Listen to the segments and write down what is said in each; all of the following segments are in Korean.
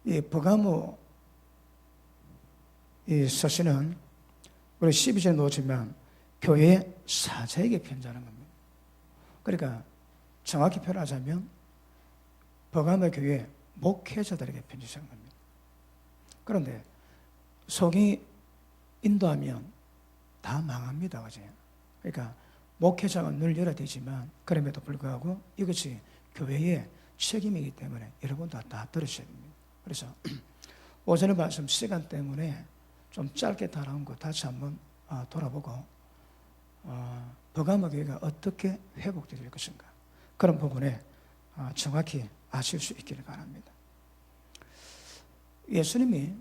이 버가모 이 서신은 우리 12절에 놓지만 교회 사자에게 편지하는 겁니다. 그러니까 정확히 표현하자면 버가모 교회 목회자들에게 편지하는 겁니다. 그런데 속이 인도하면 다 망합니다. 그죠? 그러니까 목회자가 늘 열어야 되지만 그럼에도 불구하고 이것이 교회의 책임이기 때문에 여러분도 다 들으셔야 됩니다. 그래서 오전에 말씀 시간 때문에 좀 짧게 다뤄온 거 다시 한번 돌아보고 버가모 교회가 어떻게 회복될 것인가 그런 부분에 정확히 아실 수 있기를 바랍니다. 예수님이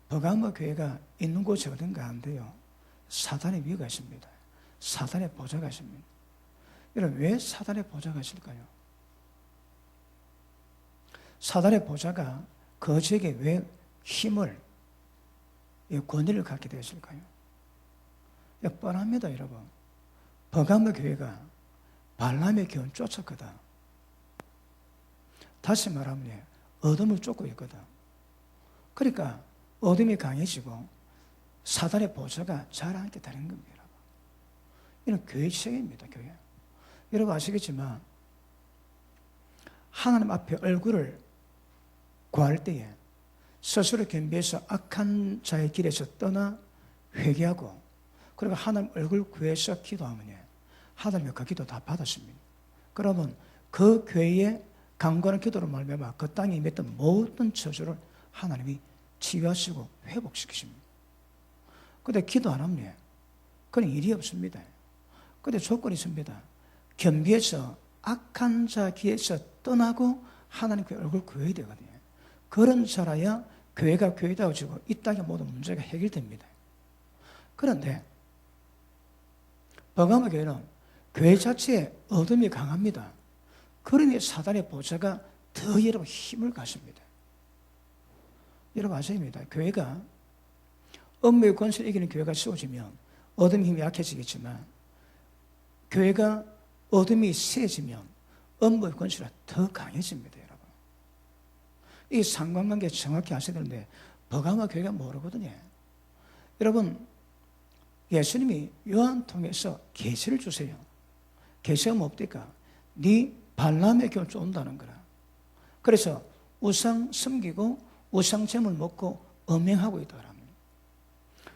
버가모 교회가 있는 곳이 어딘가 한데요, 사단의 위가 있습니다. 사단의 보좌가 있습니다. 여러분, 왜 사단의 보좌가 있을까요? 사단의 보좌가 거지에게 왜 힘을, 권위를 갖게 되었을까요? 뻔합니다, 여러분. 버가모 교회가 발람의 교훈 쫓았거든. 다시 말하면 어둠을 쫓고 있거든. 그러니까 어둠이 강해지고 사단의 보좌가 자라앉게 되는 겁니다. 이런 교회 책임입니다, 교회. 여러분 아시겠지만 하나님 앞에 얼굴을 구할 때에 스스로 겸비해서 악한 자의 길에서 떠나 회개하고 그리고 하나님 얼굴 구해서 기도하면 하나님이 그 기도 다 받았습니다. 그러면 그 교회의 강건한 기도로 말미암아 그 땅에 임했던 모든 저주를 하나님이 치유하시고 회복시키십니다. 근데 기도 안 하면 그런 일이 없습니다. 근데 조건이 있습니다. 겸비해서 악한 자 길에서 떠나고 하나님께 얼굴 구해야 되거든요. 그런 자라야 교회가 교회다워지고 이 땅의 모든 문제가 해결됩니다. 그런데 버가모 교회는 교회 자체에 어둠이 강합니다. 그러니 사단의 보좌가 더 여러분 힘을 갖습니다. 여러분 아십니다. 교회가 음모의 권세를 이기는 교회가 세워지면 어둠의 힘이 약해지겠지만 교회가 어둠이 세지면 음모의 권세가 더 강해집니다. 여러분. 이 상관관계 정확히 아셔야 되는데 버가모 교회가 모르거든요. 여러분 예수님이 요한 통해서 계시를 주세요. 계시가 뭡니까? 네 발람의 교훈 쫓는다는 거라. 그래서 우상 섬기고 우상 제물 먹고 음행하고 있다고 합니다.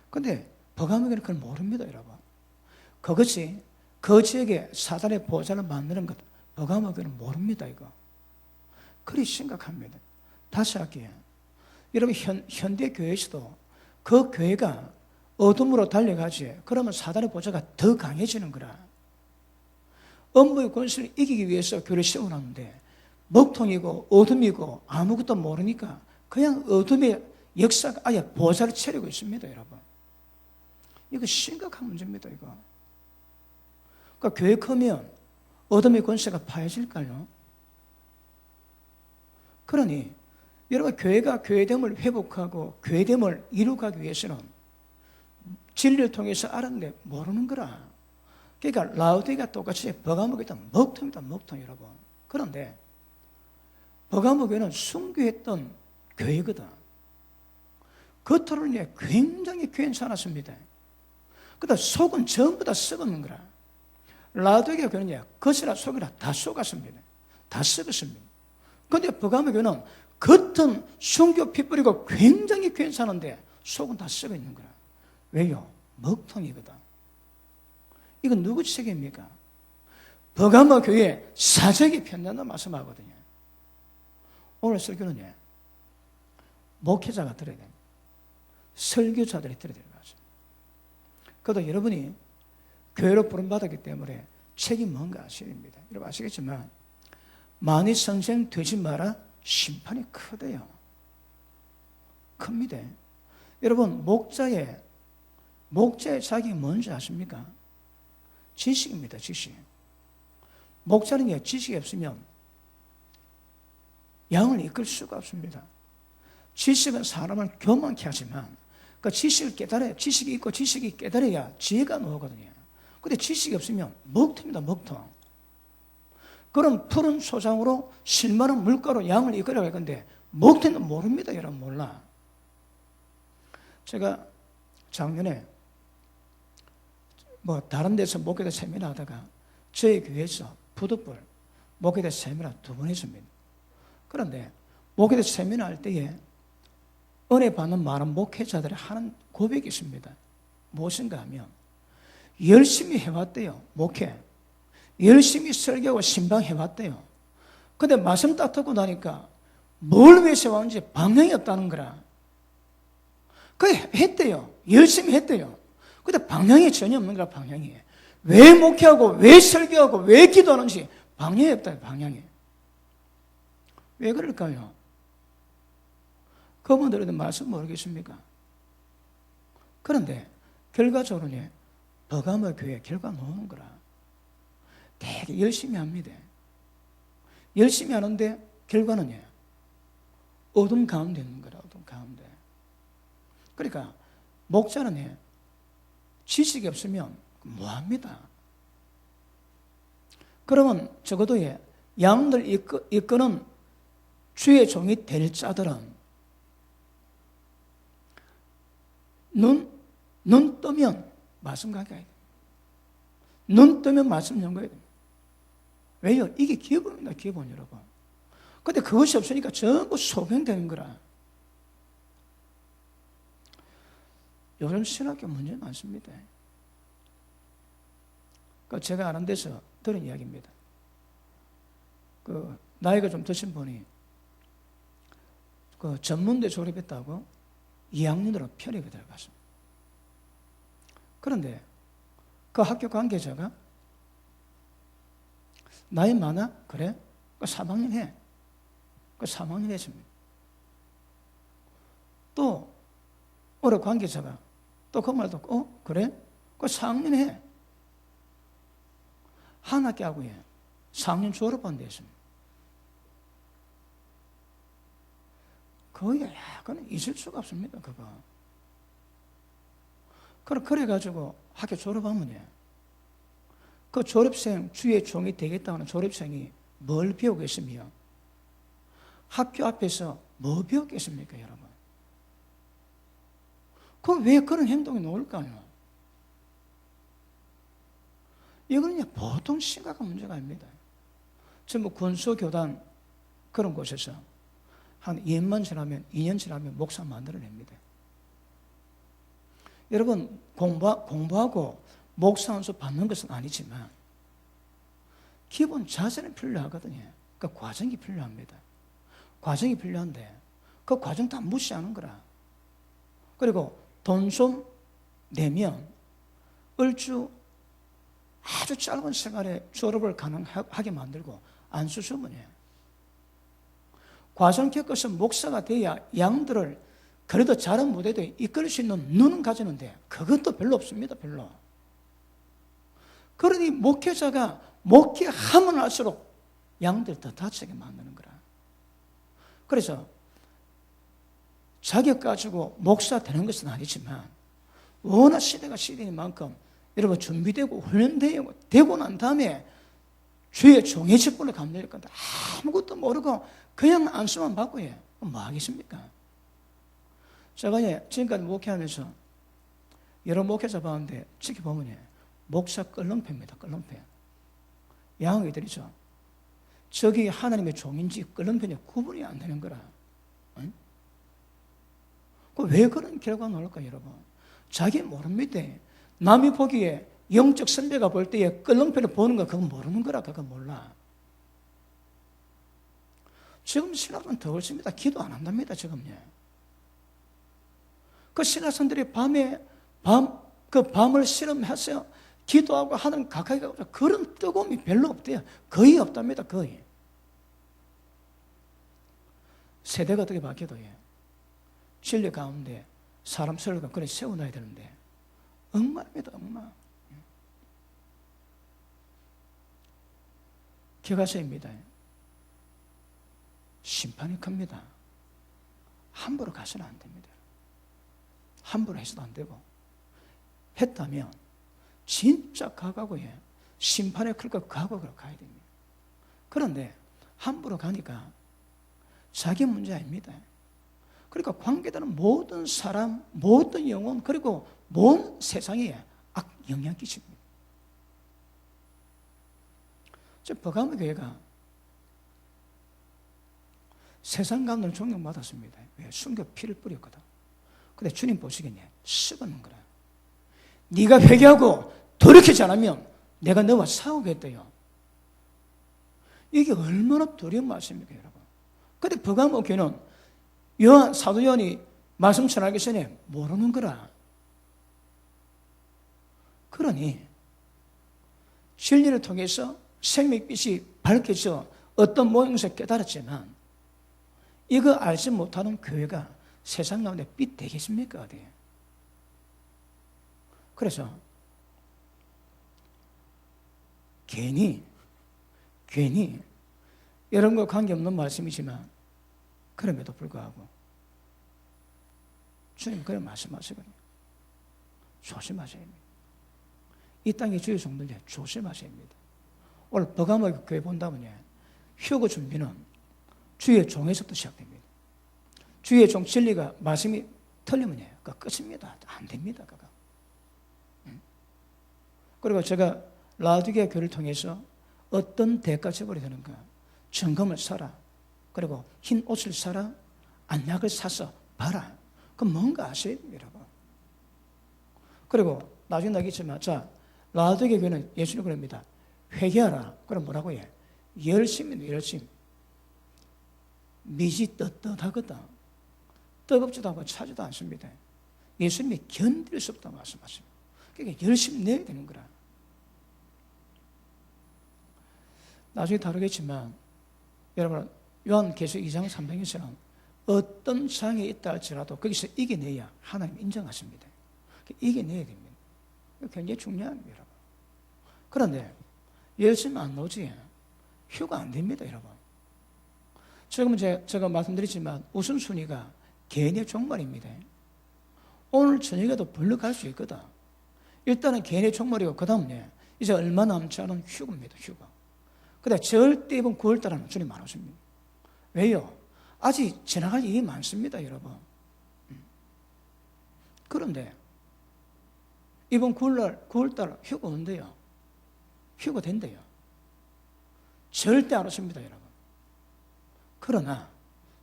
그런데 버가모 교회는 그걸 모릅니다, 여러분. 그것이 거지에게 사단의 보좌를 만드는 것, 버가모 교회는 모릅니다, 이거. 그리 심각합니다. 다시 할게요. 여러분, 현대 교회에서도 그 교회가 어둠으로 달려가지, 그러면 사단의 보좌가 더 강해지는 거라. 음모의 권세를 이기기 위해서 교회를 세워놨는데, 먹통이고 어둠이고 아무것도 모르니까 그냥 어둠의 역사가 아예 보좌를 차리고 있습니다, 여러분. 이거 심각한 문제입니다, 이거. 그러니까 교회 크면 어둠의 권세가 파해질까요? 그러니 여러분 교회가 교회됨을 회복하고 교회됨을 이루기 위해서는 진리를 통해서 알았는데 모르는 거라. 그러니까 라우디가 똑같이 버가모가 있다 먹통이다, 먹통 여러분. 그런데 버가모 교회는 순교했던 교회거든. 겉으로는 굉장히 괜찮았습니다. 그러다 속은 전부 다 썩었는 거라. 라우디가 교회는 겉이라 속이라 다 속았습니다. 다 썩었습니다. 그런데 버가모 교회는 겉은 순교 피 뿌리고 굉장히 괜찮은데 속은 다 썩어 있는 거라. 왜요? 먹통이거든. 이건 누구 책임입니까? 버가모 교회 사적이 편단다 말씀하거든요. 오늘 설교는 목회자가 들어야 됩니다. 설교자들이 들어야 됩니다. 그래도 여러분이 교회로 부름받았기 때문에 책임 뭔가 아셔야 됩니다. 여러분 아시겠지만 많이 선생 되지 마라 심판이 크대요. 큽니다. 여러분 목자의 자격이 뭔지 아십니까? 지식입니다. 지식. 목자는 지식이 없으면 양을 이끌 수가 없습니다. 지식은 사람을 교만케 하지만 그 지식을 깨달아야, 지식이 있고 지식이 깨달아야 지혜가 나오거든요. 근데 지식이 없으면 먹통입니다. 먹통. 그럼 푸른 소장으로 실만한 물가로 양을 이끌어갈 건데 목태는 모릅니다. 여러분 몰라. 제가 작년에 다른 데서 목회자 세미나 하다가 저희 교회에서 부득불 목회자 세미나 2번 했습니다. 그런데 목회자 세미나 할 때에 은혜 받는 많은 목회자들이 하는 고백이 있습니다. 무엇인가 하면 열심히 해왔대요. 목회. 열심히 설교하고 신방해왔대요. 근데 말씀 딱 듣고 나니까 뭘 위해서 왔는지 방향이 없다는 거라. 그래 했대요. 열심히 했대요. 근데 방향이 전혀 없는 거라. 방향이. 왜 목회하고 왜 설교하고 왜 기도하는지 방향이 없다. 방향이. 왜 그럴까요? 그분들은 말씀 모르겠습니까? 그런데 결과적으로는 버가모 교회 결과 나오는 거라. 되게 열심히 합니다. 열심히 하는데 결과는 어둠 가운데 있는 거라. 어둠 가운데. 그러니까 목자는 지식이 없으면 뭐합니다. 그러면 적어도 양들 이끄는 주의 종이 될 자들은 눈 뜨면 말씀 가게 해야 돼. 눈 뜨면 말씀 연구해야 돼. 왜요? 이게 기본입니다. 기본 여러분. 근데 그것이 없으니까 전부 소변되는 거라. 요즘 신학교 문제 많습니다. 제가 아는 데서 들은 이야기입니다. 나이가 좀 드신 분이 전문대 졸업했다고 2학년으로 편입이 들어갔습니다. 그런데 그 학교 관계자가 나이 많아? 그래? 3학년 해. 3학년 했습니다. 또 어느 관계자가 또 그 말 듣고 그래? 4학년 해. 한 학기하고 4학년 졸업한 데 있습니다. 그건 있을 수가 없습니다. 그거. 그래가지고 학교 졸업하면 그 졸업생 주의 종이 되겠다는 졸업생이 뭘 배우겠으며 학교 앞에서 뭐 배웠겠습니까, 여러분? 왜 그런 행동이 나올까요? 이거는 보통 심각한 문제가 아닙니다. 전부 군수교단 그런 곳에서 한 2년만 지나면 2년 지나면 목사 만들어냅니다. 여러분 공부하고 목사 안수 받는 것은 아니지만 기본 자세는 필요하거든요. 그 과정이 필요합니다. 과정이 필요한데 그 과정 다 무시하는 거라. 그리고 돈 좀 내면 얼추 아주 짧은 시간에 졸업을 가능하게 만들고 안수주문이에요. 과정 겪어서 목사가 돼야 양들을 그래도 잘한 무대도 이끌 수 있는 눈은 가지는데 그것도 별로 없습니다. 별로. 그러니 목회자가 목회하면 할수록 양들 더 다치게 만드는 거라. 그래서 자격 가지고 목사 되는 것은 아니지만 워낙 시대가 시대인 만큼 여러분 준비되고 훈련되고 난 다음에 주의 종의 직분을 감당할 건데 아무것도 모르고 그냥 안수만 받고 뭐 하겠습니까? 제가 지금까지 목회하면서 여러 목회자 봤는데 지켜보면 목사 껄렁패입니다. 껄렁패. 양의들이죠. 저기 하나님의 종인지 껄렁패냐 구분이 안 되는 거라. 응? 왜 그런 결과가 나올까 여러분? 자기 모릅니다. 남이 보기에 영적 선배가 볼 때에 껄렁패를 보는 거 그건 모르는 거라. 그건 몰라. 지금 신학은 더 그렇습니다. 기도 안 한답니다. 지금요. 그 신학생들이 밤을 실험해서 기도하고 하는 가까이 가고 그런 뜨거움이 별로 없대요. 거의 없답니다. 거의. 세대가 어떻게 바뀌어도 진리 가운데 사람 설교가 그래 세워놔야 되는데 엉망입니다. 엉망. 기가세입니다. 심판이 큽니다. 함부로 가서는 안 됩니다. 함부로 해서도 안 되고 했다면 진짜 각오에 심판에 클 것 각오로 가야 됩니다. 그런데 함부로 가니까 자기 문제 아닙니다. 그러니까 관계되는 모든 사람, 모든 영혼, 그리고 모든 세상에 악영향 끼칩니다. 버가모 교회가 세상 가운데 존경받았습니다. 왜? 순교 피를 뿌렸거든. 근데 주님 보시기에 썩었는 거라. 네가 회개하고 돌이키지 않으면 내가 너와 싸우겠대요. 이게 얼마나 두려운 말씀입니까, 여러분? 근데 버가모 교회는 사도 요한이 말씀 전하기 전에 모르는 거라. 그러니 진리를 통해서 생명빛이 밝혀져 어떤 모형에서 깨달았지만 이거 알지 못하는 교회가 세상 가운데 빛 되겠습니까? 어디? 그래서 괜히 여러분과 관계없는 말씀이지만 그럼에도 불구하고 주님 그런 말씀하시거든요. 조심하셔야 합니다. 이 땅의 주의 종들 조심하셔야 합니다. 오늘 버가모 교회 본다면요, 휴거 준비는 주의 종에서부터 시작됩니다. 주의 종 진리가 말씀이 틀리면 그거 끝입니다. 안 됩니다. 그거. 그리고 제가 라우디게아 교회를 통해서 어떤 대가 처벌이 되는가? 정금을 사라. 그리고 흰 옷을 사라. 안약을 사서 봐라. 그건 뭔가 아세요, 여러분? 그리고 나중에 나겠지만, 자, 라우디게아 교회는 예수님 그럽니다. 회개하라. 그럼 뭐라고 해? 열심입니다. 열심. 미지 떳떳하거든. 뜨겁지도 않고 차지도 않습니다. 예수님이 견딜 수 없다고 말씀하십니다. 그러니까 열심히 내야 되는 거라. 나중에 다루겠지만 여러분 요한계시록 2장 3장에서는 어떤 장에 있다 할지라도 거기서 이겨내야 하나님 인정하십니다. 이겨내야 됩니다. 굉장히 중요합니다, 여러분. 그런데 열심히 안 오지 휴가 안 됩니다, 여러분. 지금 제가 말씀드렸지만 우선순위가 개인의 종말입니다. 오늘 저녁에도 벌러 갈 수 있거든. 일단은 개인의 종말이고 그 다음에 이제 얼마 남지 않은 휴가입니다, 휴가. 근데 절대 이번 9월달에는 주님 안 오십니다. 왜요? 아직 지나갈 일이 많습니다, 여러분. 그런데 이번 9월달 휴가 온대요. 휴가 된대요. 절대 안 오십니다, 여러분. 그러나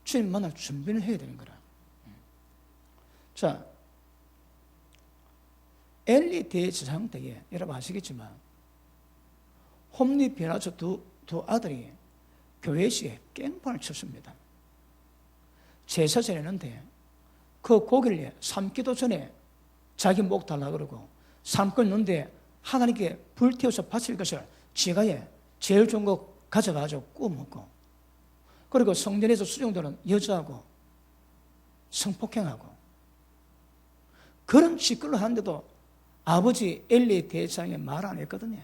주님 만날 준비를 해야 되는 거라. 자, 엘리 대제사장 때에 여러분 아시겠지만 홈리 비나서 두 아들이 교회시에 깽판을 쳤습니다. 제사 지내는데 그 고기를 삶기도 전에 자기 목 달라 그러고 삶고 있는데 하나님께 불태워서 바칠 것을 지가 제일 좋은 거 가져가지고 구워 먹고, 그리고 성전에서 수종되는 여자하고 성폭행하고 그런 짓거리를 하는데도 아버지 엘리 대제사장이 말 안 했거든요.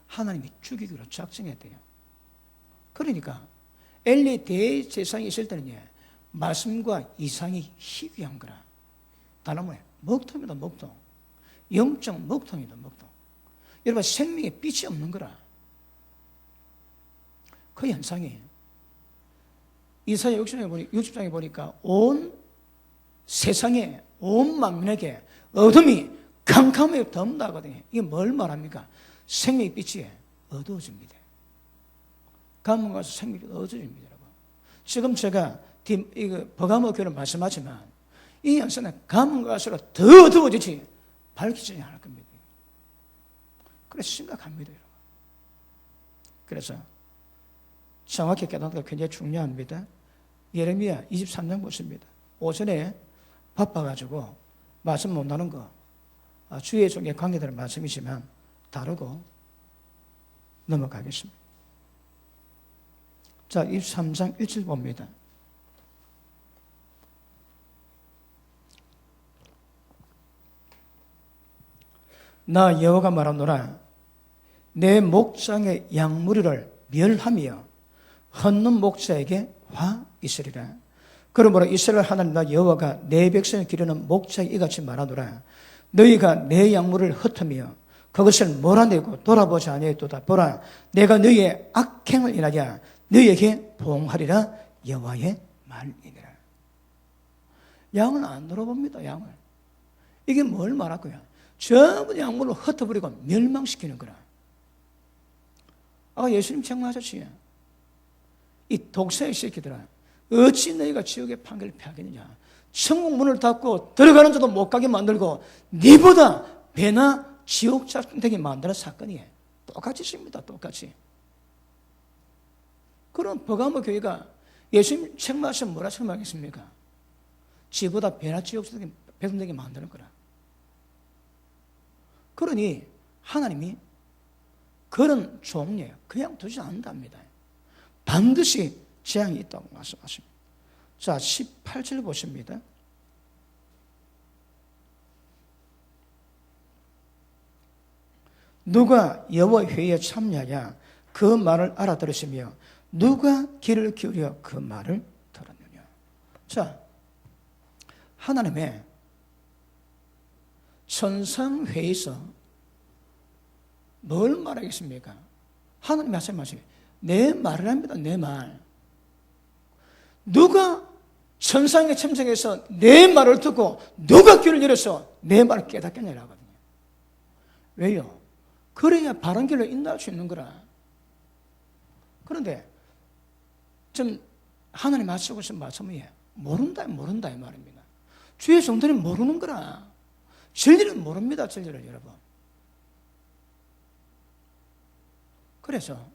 하나님이 죽이기로 작정했대요. 그러니까 엘리 대제사장이 있을 때는 말씀과 이상이 희귀한 거라. 다른 말로 먹통이다, 먹통. 영적 먹통이다, 먹통. 여러분 생명에 빛이 없는 거라. 그 현상이 이사야 60장에 보니까 온 세상에 온 만민에게 어둠이 캄캄하게 덮는다거든요. 이게 뭘 말합니까? 생명의 빛이 어두워집니다. 가문 가서 생명이 어두워집니다, 여러분. 지금 제가 버가모 교회를 말씀하지만 이 현상은 가문 갈수록 더 어두워지지 밝히지 않을 겁니다. 그래서 심각합니다, 여러분. 그래서 정확히 깨닫는 게 굉장히 중요합니다. 예레미야 23장 보십니다. 오전에 바빠가지고 말씀 못 나눈 거 주의 종의 관계되는 말씀이지만 다루고 넘어가겠습니다. 자, 23장 1절 봅니다. 나 여호와가 말하노라. 내 목장의 양무리를 멸하며 헛는 목자에게 화 있으리라. 그러므로 이스라엘 하나님 나 여호와가 내 백성을 기르는 목자에게 이같이 말하노라. 너희가 내 양무리를 흩으며 그것을 몰아내고 돌아보지 아니하였도다. 보라, 내가 너희의 악행을 인하여 너희에게 보응하리라. 여호와의 말이니라. 양을 안 돌아봅니다. 양을. 이게 뭘 말하고요? 전부 양물로 흩어버리고 멸망시키는 거라. 아까 예수님 책망하셨지요. 이 독사의 새끼들아, 어찌 너희가 지옥의 판결을 피하겠느냐. 천국 문을 닫고 들어가는 자도 못 가게 만들고 네보다 배나 지옥 자되게 만드는 사건이에요. 똑같이 있습니다. 똑같이. 그럼 버가모 교회가 예수님 책망하시면 뭐라 책망하겠습니까? 지보다 배나 지옥 자되게 배송되게 만드는 거라. 그러니 하나님이 그런 종류예요. 그냥 두지 않는답니다. 반드시 재앙이 있다고 말씀하십니다. 자, 18절 보십니다. 누가 여호와 회의에 참여하여 그 말을 알아들으시며 누가 귀를 기울여 그 말을 들었느냐. 자, 하나님의 천상회의에서 뭘 말하겠습니까? 하나님 말씀하시면 내 말을 합니다. 내 말. 누가 천상에 참석해서 내 말을 듣고 누가 귀를 열어서 내 말을 깨닫겠냐고 하거든요. 왜요? 그래야 바른 길로 인도할 수 있는 거라. 그런데 좀 하나님 말씀하고 있는 말씀이 모른다 이 말입니다. 주의 종들이 모르는 거라. 진리를 모릅니다. 진리를 여러분. 그래서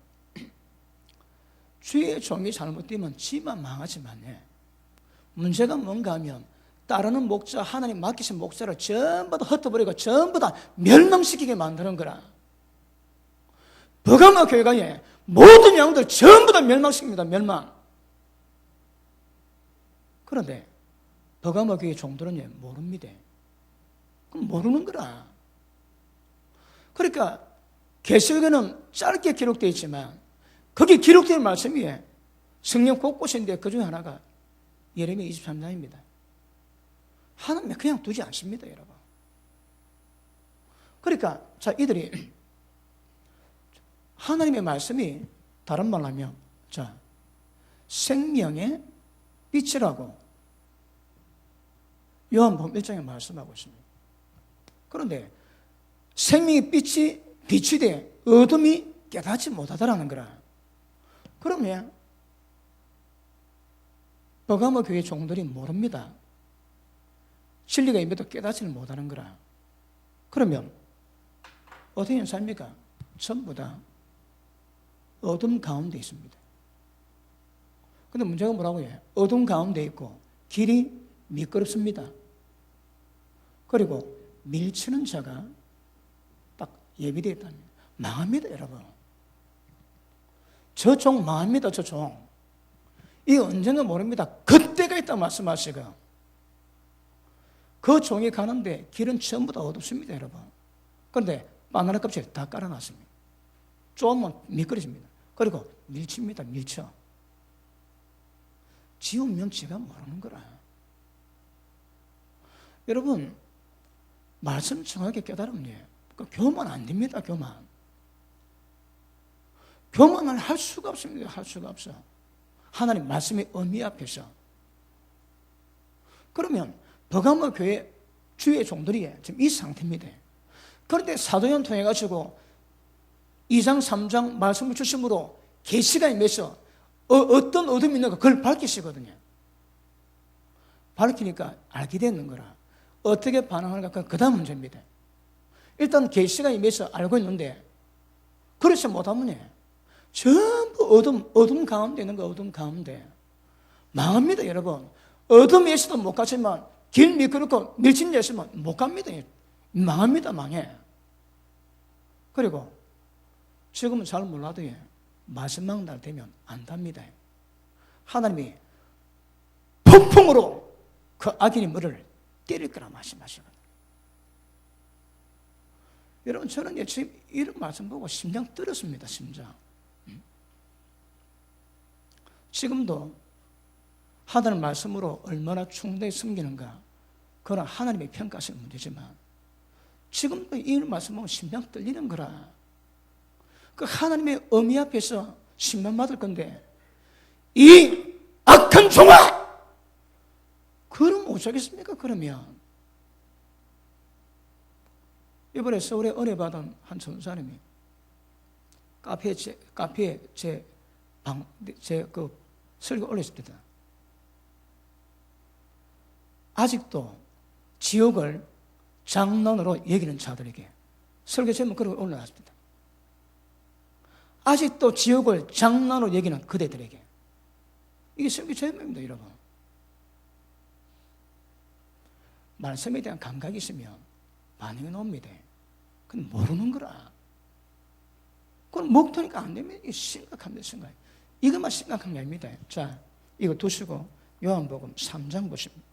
주의 종이 잘못되면 지만 망하지만 문제가 뭔가 하면 따르는 목자, 하나님 맡기신 목자를 전부 다 흩어버리고 전부 다 멸망시키게 만드는 거라. 버가모 교회가 모든 양들 전부 다 멸망시킵니다. 멸망. 그런데 버가모 교회 종들은 모릅니다. 그럼 모르는 거라. 그러니까 계시록에는 짧게 기록되어 있지만 거기 기록된 말씀이 성령 곳곳인데 그 중에 하나가 예레미야 23장입니다. 하나님 그냥 두지 않습니다, 여러분. 그러니까 자, 이들이 하나님의 말씀이 다른 말로 하면 자, 생명의 빛이라고 요한복음 1장에 말씀하고 있습니다. 그런데 생명의 빛이 비추되 어둠이 깨닫지 못하더라는 거라. 그러면 버가모 교회 종들이 모릅니다. 진리가 임해도 깨닫지를 못하는 거라. 그러면 어떻게 삽니까? 전부 다 어둠 가운데 있습니다. 근데 문제가 뭐라고 해요? 어둠 가운데 있고 길이 미끄럽습니다. 그리고 밀치는 자가 딱 예비되어 있답니다. 망합니다, 여러분. 저 종 망합니다, 저 종. 이 언젠가 모릅니다. 그때가 있다 말씀하시고 그 종이 가는데 길은 전부 다 어둡습니다, 여러분. 그런데 바나나 껍질 다 깔아놨습니다. 조금만 미끄러집니다. 그리고 밀칩니다, 밀쳐. 지우면 지가 모르는 거라. 여러분, 말씀 정확하게 깨달으면 교만 안 됩니다, 교만. 교만을 할 수가 없습니다, 할 수가 없어. 하나님 말씀의 의미 앞에서. 그러면 버가모 교회 주의 종들이 지금 이 상태입니다. 그런데 사도행 통해가지고 2장 3장 말씀을 주심으로 계시가 임해서 어떤 어둠이 있는가 그걸 밝히시거든요. 밝히니까 알게 되는 거라. 어떻게 반응하는가 그 다음 문제입니다. 일단 계시가 임해서 알고 있는데 그렇지 못하면 전부 어둠 가운데 있는 거 어둠 가운데 망합니다, 여러분. 어둠에서도 못 가지만 길 미끄럽고 밀친 데 있으면 못 갑니다. 망합니다, 망해. 그리고 지금은 잘 몰라도 마지막 날 되면 안답니다. 하나님이 폭풍으로 그 악인의 머리를 때릴 거라 말씀하시거든요. 여러분, 저는 지금 이런 말씀 보고 심장 떨었습니다, 심장. 지금도 하나님 말씀으로 얼마나 충분히 섬기는가, 그건 하나님의 평가하시는 문제지만 지금도 이 말씀하면 심장 떨리는 거라. 그 하나님의 어미 앞에서 심판받을 건데 이 악한 종아! 그럼 어쩌겠습니까? 그러면 이번에 서울에 은혜 받은 한 전사님이 카페에 제 설교 올렸습니다. 아직도 지옥을 장난으로 여기는 자들에게 설교 제목 그렇게 올라왔습니다. 아직도 지옥을 장난으로 여기는 그대들에게. 이게 설교 제목입니다, 여러분. 말씀에 대한 감각이 있으면 반응이 나옵니다. 근데 모르는 거라. 그건 먹더니까 안 되면 이게 심각합니다, 생각. 이것만 심각한 게 아닙니다. 자, 이거 두시고 요한복음 3장 보십니다.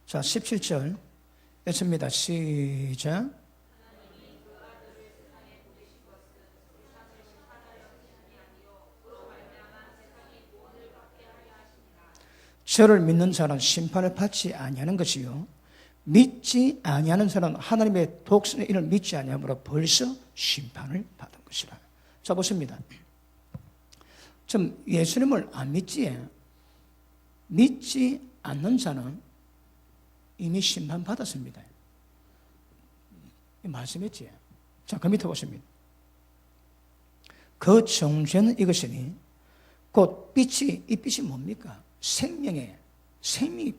자, 17절 읽습니다. 시작. 저를 믿는 자는 심판을 받지 아니하는 것이요 믿지 아니하는 자는 하나님의 독생의 이를 믿지 아니함으로 벌써 심판을 받은 것이라. 자, 보십니다. 좀 예수님을 안 믿지 않는 자는 이미 심판받았습니다. 말씀했지. 자, 그 밑에 보십니다. 그 정죄는 이것이니 곧 빛이, 이 빛이 뭡니까? 생명의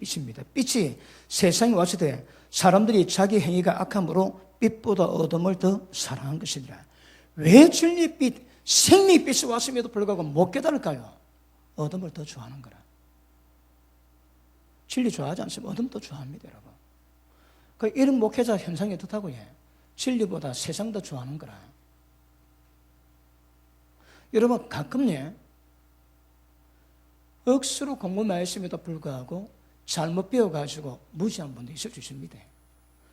빛입니다. 빛이 세상에 왔을 때 사람들이 자기 행위가 악함으로 빛보다 어둠을 더 사랑한 것이니라. 왜 진리의 빛, 생명의 빛이 왔음에도 불구하고 못 깨달을까요? 어둠을 더 좋아하는 거라. 진리 좋아하지 않으면 어둠도 좋아합니다, 여러분. 그 이런 목회자 현상이 어떻다고 해? 진리보다 세상 더 좋아하는 거라. 여러분, 가끔요, 억수로 공부 많이 했음에도 불구하고 잘못 배워가지고 무지한 분도 있을 수 있습니다.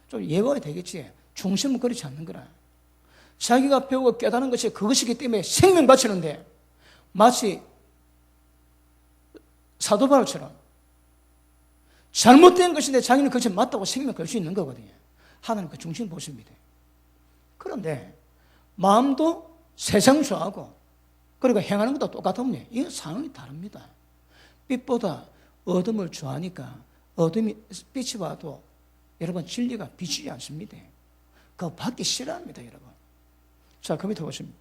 좀 예외가 되겠지. 중심은 그렇지 않는 거라. 자기가 배우고 깨닫는 것이 그것이기 때문에 생명 바치는데 마치 사도 바울처럼 잘못된 것인데 자기는 그것이 맞다고 생명 걸 수 있는 거거든요. 하나님 그 중심 보십니다. 그런데 마음도 세상 좋아하고 그리고 행하는 것도 똑같으면 이건 상황이 다릅니다. 빛보다 어둠을 좋아하니까 어둠이 빛이 와도 여러분 진리가 비치지 않습니다. 그거 받기 싫어합니다, 여러분. 자, 그 밑에 보십니다.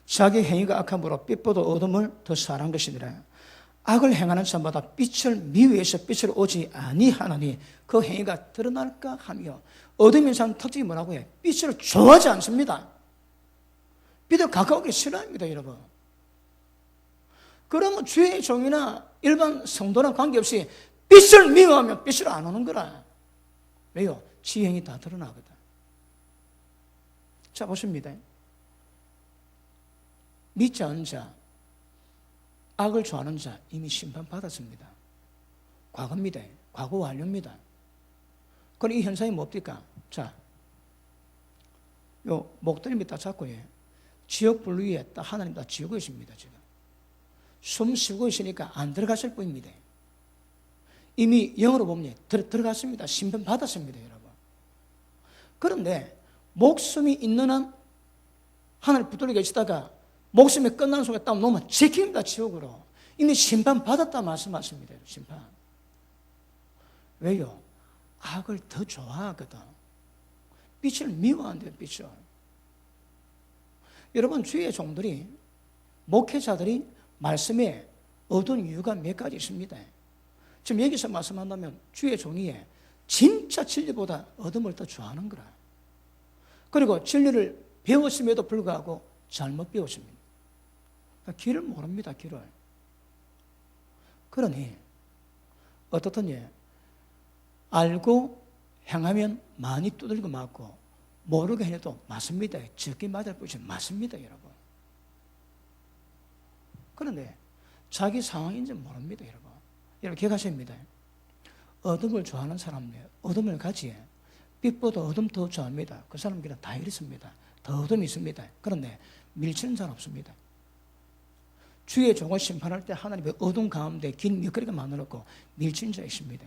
자기 행위가 악함으로 빛보다 어둠을 더 사랑한 것이니라. 악을 행하는 자마다 빛을 미워해서 빛을 오지 아니하나니 그 행위가 드러날까 하며 어둠인 사람 특징이 뭐라고 해요? 빛을 좋아하지 않습니다. 빛을 가까우기 싫어합니다, 여러분. 그러면 주의 종이나 일반 성도랑 관계없이 빛을 미워하면 빛을 안 오는 거라. 왜요? 지행이 다 드러나거든. 자, 보십니다. 믿지 않는 자, 악을 좋아하는 자 이미 심판받았습니다. 과거입니다. 과거 완료입니다. 그럼 이 현상이 뭡니까? 자, 요 목덜미 딱 잡고 지옥 불 위에 딱 하나님 다 지우고 있습니다. 지금 숨 쉬고 있으니까 안 들어갔을 뿐입니다. 이미 영어로 보면 들어갔습니다. 심판 받았습니다, 여러분. 그런데 목숨이 있는 한 하늘 붙들려 계시다가 목숨이 끝나는 순간 딱 놓으면 지킵니다, 지옥으로. 이미 심판 받았다 말씀하십니다, 심판. 왜요? 악을 더 좋아하거든. 빛을 미워한대요, 빛을. 여러분, 주의 종들이, 목회자들이 말씀에 얻은 이유가 몇 가지 있습니다. 지금 여기서 말씀한다면 주의 종이 진짜 진리보다 어둠을 더 좋아하는 거라. 그리고 진리를 배웠음에도 불구하고 잘못 배웠습니다. 길을 모릅니다, 길을. 그러니 어떻더니 알고 행하면 많이 두들고 맞고 모르게 해도 맞습니다. 적게 맞을 뿐이지 맞습니다, 여러분. 그런데 자기 상황인지 모릅니다, 여러분. 여러분 기억하십니다. 어둠을 좋아하는 사람이에요. 어둠을 가지. 빛보다 어둠 더 좋아합니다. 그 사람들은 다 이렇습니다. 더 어둠이 있습니다. 그런데 밀치는 자는 없습니다. 주의 종을 심판할 때 하나님의 어둠 가운데 긴 밑거리가 만들었고 밀치는 자가 있습니다.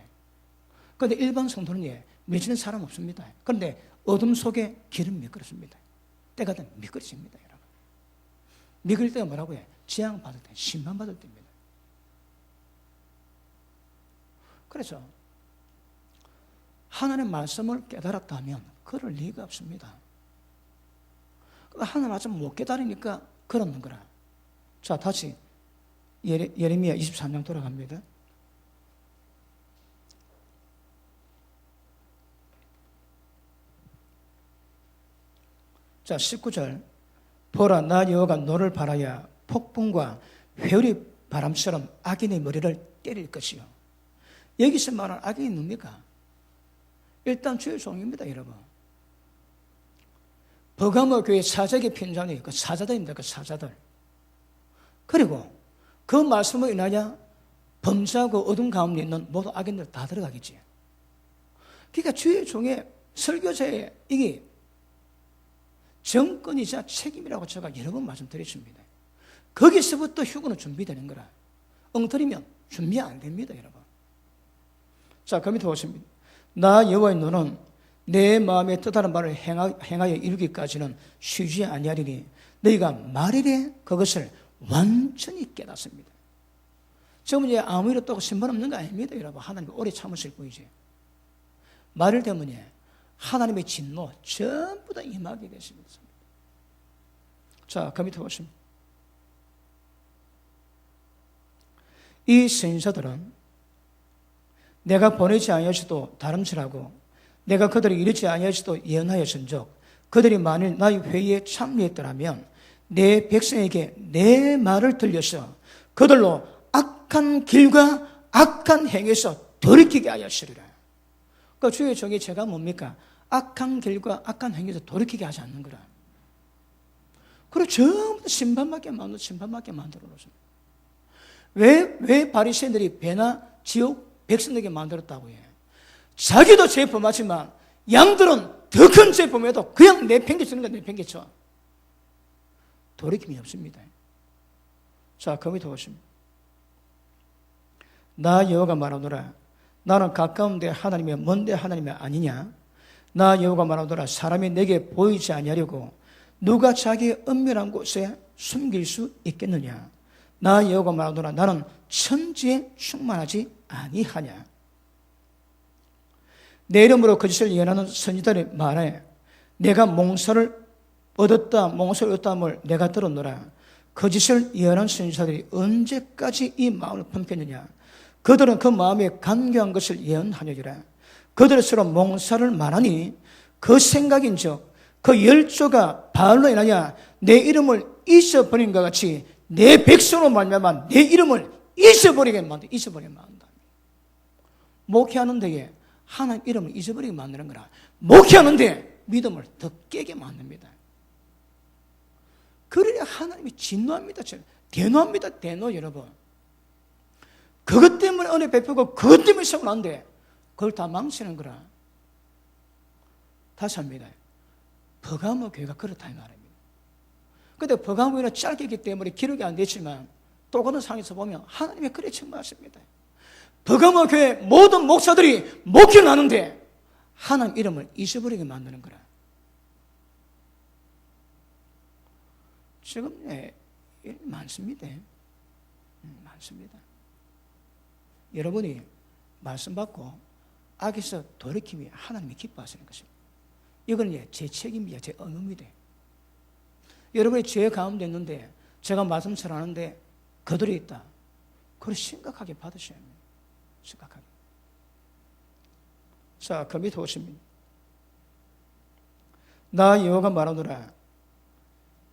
그런데 일반 성도는 밀치는 사람 없습니다. 그런데 어둠 속에 길은 미끄럽습니다. 때가 되면 미끄러집니다, 여러분. 미끄러질 때가 뭐라고 해? 재앙받을 때, 심판받을 때입니다. 그래서 하나님의 말씀을 깨달았다면 그럴 리가 없습니다. 하나님의 말씀을 못 깨달으니까 그러는 거라. 자, 다시 예레미야 23장 돌아갑니다. 자, 19절. 보라, 나 여호와가 너를 바라야 폭풍과 회오리 바람처럼 악인의 머리를 때릴 것이요. 여기서 말하는 악인이 뭡니까? 일단 주의 종입니다, 여러분. 버가모 교회 사적의 편장이 그 사자들입니다, 그 사자들. 그리고 그 말씀을 인하여 범죄하고 어둠 가운데 있는 모든 악인들 다 들어가겠지. 그러니까 주의 종의 설교자의 이게 정권이자 책임이라고 제가 여러 번 말씀드렸습니다. 거기서부터 휴거는 준비되는 거라. 엉터리면 준비 안 됩니다, 여러분. 자, 그 밑에 보십니다. 나 여호와의 너는 내 마음에 뜻하는 말을 행하여 이루기까지는 쉬지 아니하리니 너희가 말이래 그것을 완전히 깨닫습니다. 지금 이제 아무 일 없다고 신분 없는 거 아닙니다, 여러분. 하나님이 오래 참으실 뿐이지. 말을 때문에 하나님의 진노 전부 다 임하게 되십니다. 자, 그 밑에 보십니다. 이 선지자들은 내가 보내지 아니하여도 다름질하고 내가 그들을 이르지 아니하여도 예언하였은즉 그들이 만일 나의 회의에 참여했더라면 내 백성에게 내 말을 들려서 그들로 악한 길과 악한 행위에서 돌이키게 하였으리라. 그러니까 주의 종이 제가 뭡니까? 악한 길과 악한 행위에서 돌이키게 하지 않는 거라. 그리고 전부 심판받게 만들어 놓습니다. 왜 바리새인들이 배나 지옥 백성에게 만들었다고 해? 자기도 죄 범하지만 양들은 더 큰 죄 범해도 그냥 내팽개치는 거야, 내팽개쳐. 돌이킴이 없습니다. 자, 그 밑에 보십니다. 나 여호와가 말하노라. 나는 가까운데 하나님이 먼데 하나님이 아니냐? 나 여호와가 말하노라. 사람이 내게 보이지 아니하려고 누가 자기의 은밀한 곳에 숨길 수 있겠느냐? 나 여호와가 말하노라. 나는 천지에 충만하지 아니하냐? 내 이름으로 거짓을 예언하는 선지자들이 말해 내가 몽사를 얻었다함을 내가 들었노라. 거짓을 예언하는 선지자들이 언제까지 이 마음을 품겠느냐? 그들은 그 마음에 간교한 것을 예언하느니라. 그들은 서로 몽사를 말하니 그 생각인즉 그 열조가 바알로 인하여 내 이름을 잊어버린 것 같이 내 백성으로 말미암아 내 이름을 잊어버리게 만든다. 목회하는 데에 하나님 이름을 잊어버리게 만드는 거라. 목회하는데 믿음을 더 깨게 만듭니다. 그러니 하나님이 진노합니다. 대노합니다. 대노, 여러분. 그것 때문에 은혜 베푸고 그것 때문에 세워놨는데 그걸 다 망치는 거라. 다시 합니다. 버가모 교회가 그렇다 이 말입니다. 그런데 버가모 교회는 짧게 있기 때문에 기록이 안 됐지만 똑같은 상황에서 보면 하나님이 그래 정말하십니다. 버가모 교회 모든 목사들이 목회를 하는데 하나님 이름을 잊어버리게 만드는 거라. 지금 많습니다. 많습니다. 여러분이 말씀 받고 악에서 돌이킴이 하나님이 기뻐하시는 것입니다. 이건 제 책임이야, 제 의무입니다. 여러분이 죄 가운데 있는데 제가 말씀 잘하는데 그들이 있다. 그걸 심각하게 받으셔야 합니다. 심각하게. 자, 그 밑에 오십니다. 나 여호와가 말하노라.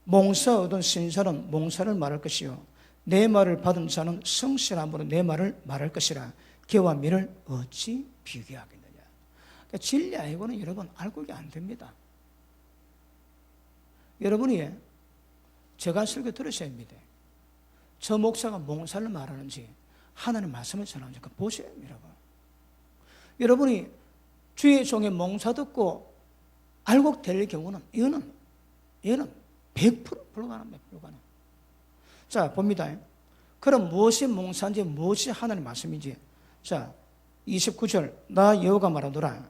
몽사 얻은 신사는 몽사를 말할 것이요 내 말을 받은 자는 성실함으로 내 말을 말할 것이라. 개와 밀을 어찌 비교하겠느냐. 그러니까 진리 아니고는 여러분 알고가 안 됩니다. 여러분이 제가 설교 들으셔야 합니다. 저 목사가 몽사를 말하는지 하나님 말씀을 전하는지 그거 보셔야 합니다. 여러분. 여러분이 주의 종의 몽사 듣고 알곡 될 경우는 이거는 100% 불가능합니다. 불가능. 자, 봅니다. 그럼 무엇이 몽사인지 무엇이 하나님의 말씀인지. 자, 29절 나 여호와가 말하노라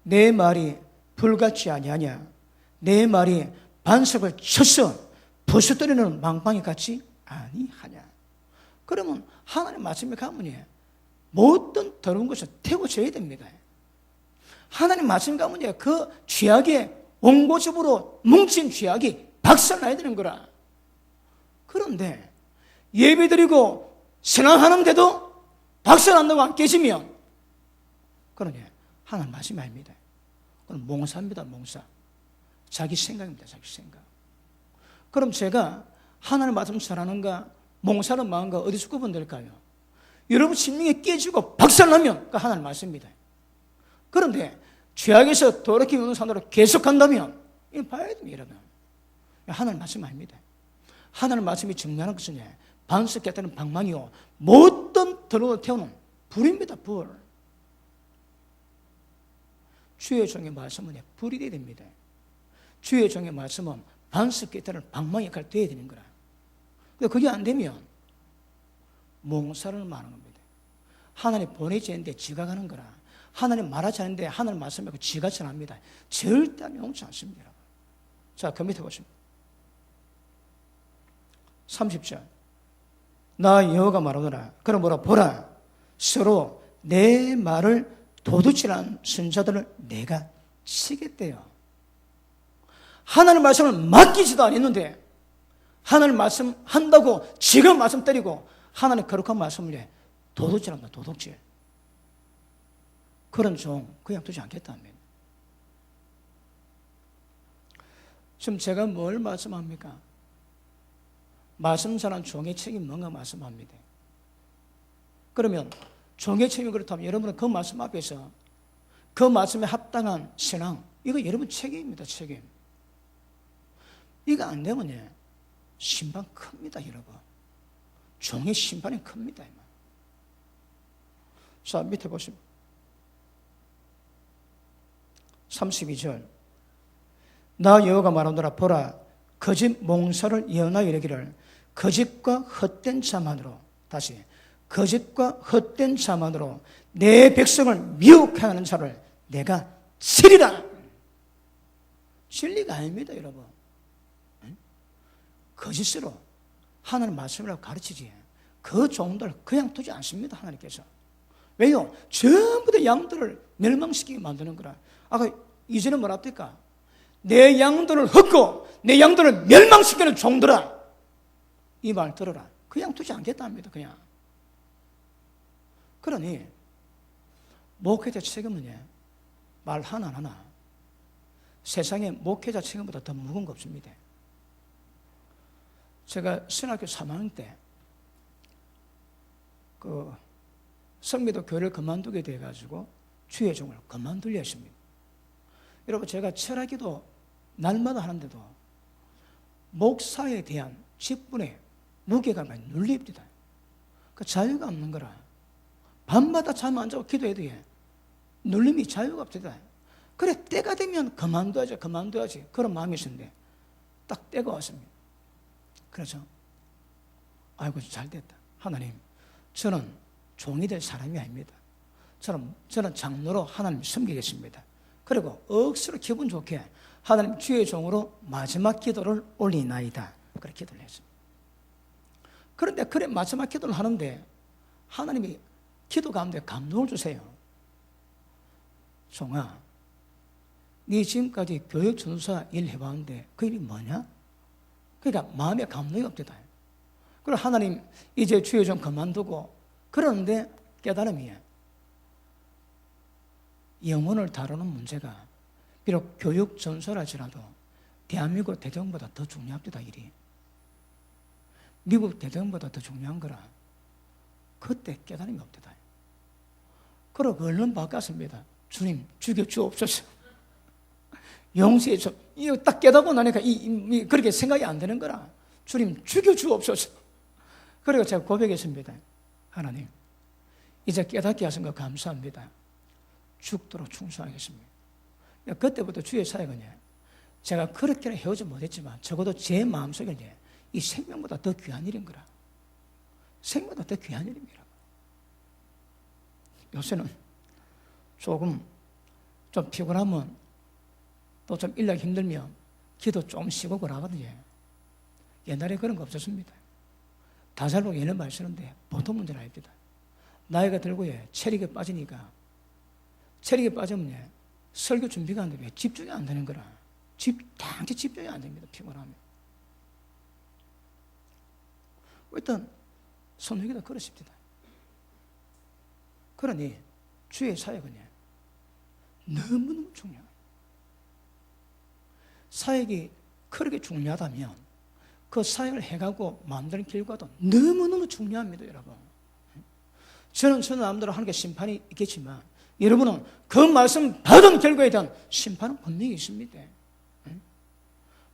내 말이 불같지 아니하냐 내 말이 반석을 쳐서 부수뜨리는 망방이 같지 아니하냐. 그러면 하나님의 말씀에 가면 모든 더러운 것을 태워져야 됩니다. 하나님 말씀 가면 그 죄악의 원고집으로 뭉친 죄악이 박살나야 되는 거라. 그런데 예배드리고 신앙하는데도 박살난다고 안 깨지면 그러니 하나님 말씀이 아닙니다. 그건 몽사입니다. 몽사. 자기 생각입니다. 자기 생각. 그럼 제가 하나님 말씀 잘하는가 몽사는 마음과 어디서 구분될까요? 여러분 심령이 깨지고 박살나면 그 하나님 말씀입니다. 그런데 죄악에서 돌이키는 산으로 계속한다면 이거 봐야 됩니다. 여러분. 하나님 말씀 아닙니다. 하나님 말씀이 증명하는 것은 반석 같다는 방망이요 모든 더러움을 태우는 불입니다. 불. 주의 종의 말씀은 불이 되어야 됩니다. 주의 종의 말씀은 반석 같다는 방망이 역할을 되어야 되는 거라. 근데 그게 안 되면 몽사를 말하는 겁니다. 하나님 보내지 않는데 지가 가는 거라. 하나님 말하지 않는데 하나님 말씀하고 지가 전합니다. 절대 용치 않습니다. 자, 그 밑에 보십니다. 30절 나 여호와가 말하노라 그러므로 보라 서로 내 말을 도둑질한 선자들을 내가 치겠대요. 하나님 말씀을 맡기지도 않았는데 하나님 말씀 한다고 지금 말씀 때리고 하나님 거룩한 말씀을 도둑질한다. 도둑질. 그런 종 그냥 두지 않겠다면 지금 제가 뭘 말씀합니까? 말씀 전한 종의 책임 뭔가 말씀합니다. 그러면 종의 책임이 그렇다면 여러분은 그 말씀 앞에서 그 말씀에 합당한 신앙 이거 여러분 책임입니다. 책임. 이거 안 되면 심판 큽니다. 여러분. 종의 심판이 큽니다. 자, 밑에 보시면 32절 나 여호와가 말하노라 보라 거짓 몽사를 예언하여 이르기를 거짓과 헛된 자만으로 다시 거짓과 헛된 자만으로 내 백성을 미혹하게 하는 자를 내가 치리라. 진리가 아닙니다. 여러분. 거짓으로 하나님 말씀이라고 가르치지 그 종들 그냥 두지 않습니다. 하나님께서. 왜요? 전부 다 양들을 멸망시키게 만드는 거라. 아까 이전에 뭐라 했을까? 내 양들을 헛고 내 양들을 멸망시키는 종들아 이 말 들어라. 그냥 두지 않겠답니다. 그냥. 그러니 목회자 책임은 말 하나하나 세상에 목회자 책임보다 더 무거운 거 없습니다. 제가 신학교 3학년 때 그 성미도 교회를 그만두게 돼가지고 주의 종을 그만두려 했습니다. 여러분 제가 철학기도 날마다 하는데도 목사에 대한 직분에 무게가 많이 눌립니다. 그 자유가 없는 거라. 밤마다 잠 안 자고 기도해도 눌림이 자유가 없다. 그래 때가 되면 그만둬야지 그런 마음이 있었는데 딱 때가 왔습니다. 그래서 아이고 잘됐다. 하나님 저는 종이 될 사람이 아닙니다. 저는 장로로 하나님 섬기겠습니다. 그리고 억수로 기분 좋게 하나님 주의 종으로 마지막 기도를 올리나이다. 그렇게 기도를 했습니다. 그런데 그래 마지막 기도를 하는데 하나님이 기도 가운데 감동을 주세요. 종아, 네 지금까지 교육 전도사 일 해봤는데 그 일이 뭐냐? 그러니까 마음에 감동이 없대다. 그리고 하나님 이제 주의 종 그만두고 그러는데 깨달음이 영혼을 다루는 문제가 비록 교육 전도사라지라도 대한민국 대통령보다 더 중요합니다. 일이. 미국 대통령보다 더 중요한 거라. 그때 깨달음이 없대다. 그러고 얼른 바꿨습니다. 주님 죽여 주옵소서. 용서해 줘. 이거 딱 깨닫고 나니까 그렇게 생각이 안 되는 거라. 주님 죽여 주옵소서. 그리고 제가 고백했습니다. 하나님 이제 깨닫게 하신 거 감사합니다. 죽도록 충성하겠습니다. 그때부터 주의 사역은 제가 그렇게는 해오지 못했지만 적어도 제 마음속에 이 생명보다 더 귀한 일인 거라. 생명보다 더 귀한 일입니다. 요새는 조금 좀 피곤하면 또 좀 일하기 힘들면 기도 좀 쉬고 그러거든요. 옛날에 그런 거 없었습니다. 다살로 예는 말 쓰는데 보통 문제는 아닙니다. 나이가 들고 체력이 빠지니까 체력이 빠지면 설교 준비가 안 되면 집중이 안 되는 거라. 당시 집중이 안 됩니다. 피곤하면. 일단 선생님도 그러십니다. 그러니 주의 사역은 너무너무 중요해요. 사역이 그렇게 중요하다면 그 사역을 해가고 만드는 결과도 너무너무 중요합니다, 여러분. 저는 남대로 하는 게 심판이 있겠지만 여러분은 그 말씀 받은 결과에 대한 심판은 분명히 있습니다.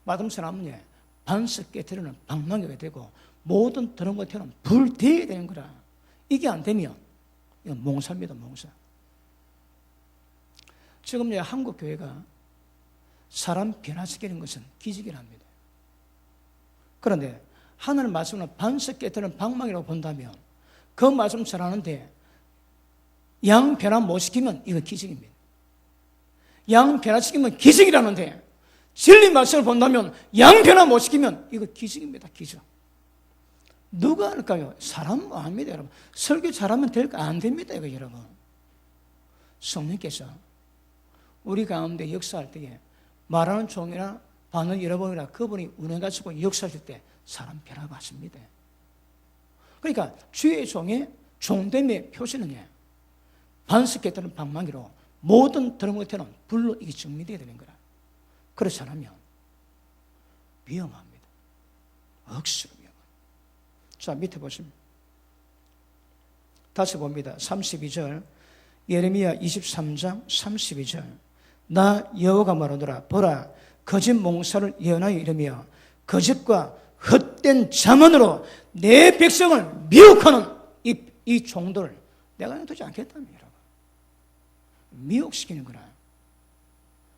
마음처럼 반석 깨트리는 방망이가 되고 모든 더러운 것처럼 불태워야 되는 거라. 이게 안 되면 이건 몽사입니다, 몽사. 지금 한국 교회가 사람 변화시키는 것은 기적이랍니다. 그런데 하나님 말씀은 반석 깨트리는 방망이라고 본다면 그 말씀 잘하는데 양 변화 못 시키면 이거 기적입니다. 양 변화시키면 기적이라는데 진리 말씀을 본다면 양 변화 못 시키면 이거 기적입니다. 기적. 누가 할까요? 사람 뭐 합니다, 여러분. 설교 잘하면 될까? 안 됩니다, 이거 여러분. 성령께서 우리 가운데 역사할 때에 말하는 종이나 반응 여러분이나 그분이 운행 가지고 역사하실 때 사람 변화 받습니다. 그러니까 주의 종의 종됨의 표시는 반석 깨뜨리는 방망이로 모든 더러운 것들은 불로 이게 정리되어야 되는 거라. 그렇지 않으면 위험합니다. 억수로 위험합니다. 자, 밑에 보시면 다시 봅니다. 32절 예레미야 23장 32절 나 여호와가 말하노라 보라 거짓 몽사를 예언하여 이르며 거짓과 헛된 자문으로 내 백성을 미혹하는 이 종들을 내가 놔두지 않겠다며 여러분. 미혹시키는 거라.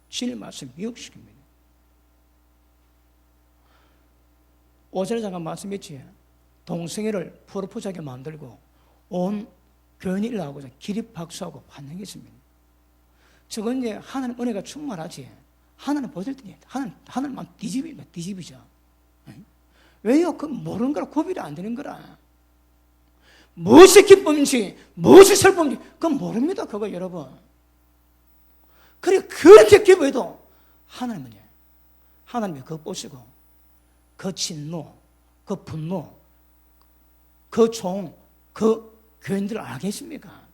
진리 말씀 미혹시킵니다. 오전에 잠깐 말씀했지. 동성애를 프로포즈하게 만들고 온 교인이 일하고 기립박수하고 환영했습니다. 저건 하나님 은혜가 충만하지. 하나님 보실 때 하나님만 뒤집이죠. 왜요? 그 모르는 거라 구별이 안 되는 거라. 무엇이 기쁨인지 무엇이 슬픔인지 그건 모릅니다. 그거 여러분. 그래 그렇게 기도해도 하나님은요. 하나님이 그거 보시고 그 진노, 그 분노, 그 종, 그 교인들을 알겠습니까?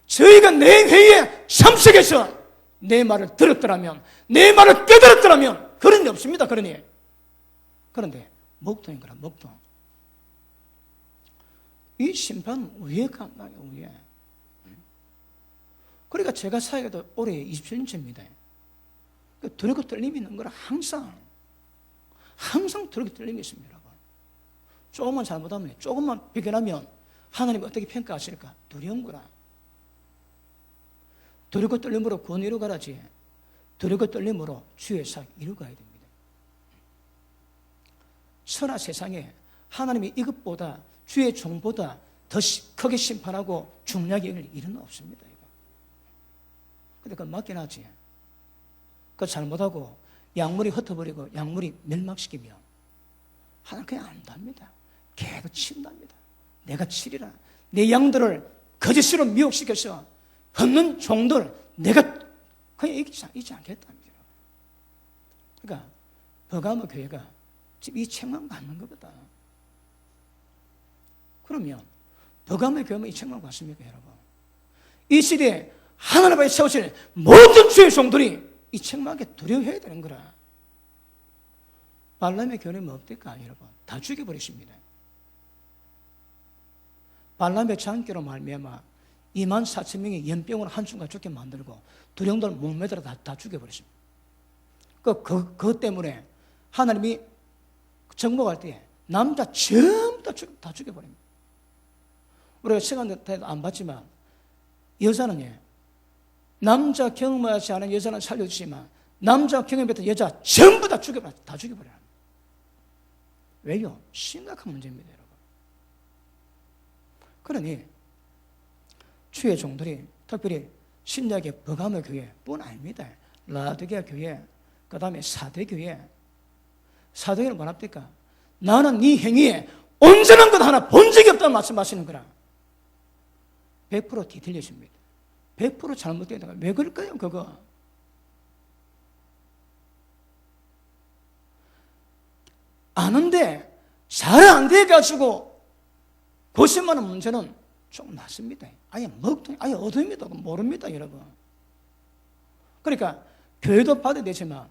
저희가 내 회의에 참석해서 내 말을 들었더라면, 내 말을 깨달았더라면 그런 일 없습니다. 그런데 목동인 거라, 목동. 이 심판은 우리의 감당이에요, 우리의. 그러니까 제가 사역에도 올해 27년째입니다. 두렵고 떨림이 있는 거라 항상 두렵고 떨림이 있습니다, 여러분. 조금만 잘못하면, 조금만 비견하면 하나님이 어떻게 평가하실까? 두려운 거라. 두렵고 떨림으로 구원 이루가라지. 두렵고 떨림으로 주의 사역 이루가야 됩니다. 선한 세상에 하나님이 이것보다 주의 종보다 더 크게 심판하고 중요하게 여길 일은 없습니다. 이거. 근데 그건 맞긴 하지. 그거 잘못하고 약물이 흩어버리고 약물이 멸망시키면 하나님 그냥 안답니다. 계속 친답니다. 내가 치리라. 내 양들을 거짓으로 미혹시켜서 헛는 종들 내가 그냥 잊지 않겠답니다. 그러니까 버가모 교회가 지금 이 책만 받는 것보다 그러면 버가모 교회만 이 책만 받습니까, 여러분? 이 시대에 하나님 앞에 세우실 모든 주의 종들이 이 책망에 두려워해야 되는 거라. 발람의 교회는 뭐 어떨까, 여러분? 다 죽여버리십니다. 발람의 장기로 말미암아 24,000명이 연병으로 한순간 죽게 만들고 두령들 목매들어 다 죽여버렸습니다. 그것 때문에 하나님이 정복할 때 남자 전부 다 죽여버립니다. 우리가 시간 안 봤지만 여자는 남자 경험하지 않은 여자는 살려주지만 남자 경험했던 여자 전부 다 죽여버려요. 왜요? 심각한 문제입니다, 여러분. 그러니 주의 종들이 특별히 신약의 버가모 교회뿐 아닙니다. 라디게아 교회, 그 다음에 사대교회. 사대교회는 뭐랍니까? 나는 네 행위에 온전한 것 하나 본 적이 없다는 말씀하시는 거라. 100% 뒤틀려집니다. 100% 잘못되는 거야. 왜 그럴까요, 그거? 아는데 잘 안 돼가지고 고심하는 문제는 좀 낫습니다. 아예 먹통, 아예 어둠입니다. 모릅니다, 여러분. 그러니까 교회도 받아야 되지만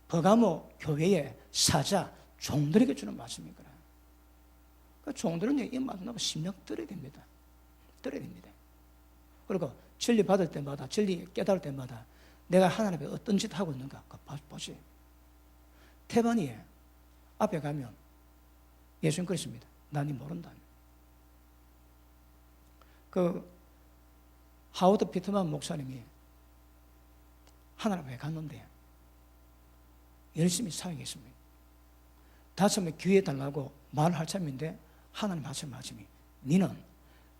버가모 교회의 사자, 종들에게 주는 말씀이거라. 그 종들은 이 말씀하고 심령 들어야 됩니다. 들어야 됩니다. 그리고 진리 받을 때마다, 진리 깨달을 때마다 내가 하나님 앞에 어떤 짓 하고 있는가 그거 보시. 태반이 앞에 가면 예수님 그랬습니다. 난 이 모른다. 그 하워드 피트만 목사님이 하나님 앞에 갔는데 열심히 사역했습니다. 5명 기회 달라고 말할 참인데 하나님 말씀이 너는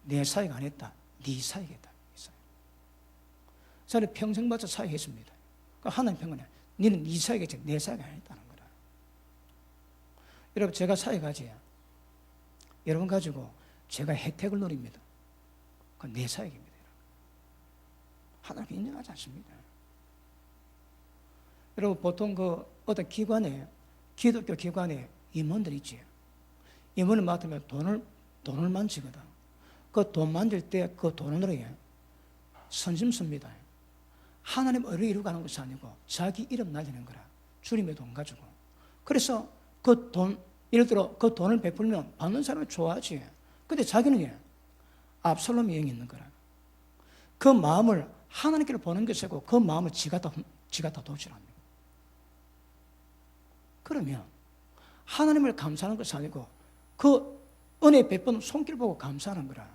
내 사역 안 했다. 네 사역했다. 저는 평생 맞춰 사역했습니다. 하나님 평안해. 너는 네 사역했지 내 사역 안 했다는 거라. 여러분 제가 사역하지. 여러분 가지고 제가 혜택을 누립니다. 그건 내 사역입니다. 하나님 인정하지 않습니다. 여러분 보통 그 어떤 기관에 기독교 기관에 임원들 있지. 임원을 맡으면 돈을 만지거든. 그 돈 만질 때 그 돈으로 선심 씁니다. 하나님 의를 이루가는 것이 아니고 자기 이름 날리는 거라. 주님의 돈 가지고. 그래서 그 돈, 예를 들어 그 돈을 베풀면 받는 사람은 좋아하지. 근데 자기는 압살롬이 영이 있는 거라. 그 마음을 하나님께로 보는 것이고 그 마음을 지가 다 도출합니다. 그러면 하나님을 감사하는 것이 아니고 그 은혜 베푼 손길 보고 감사하는 거라.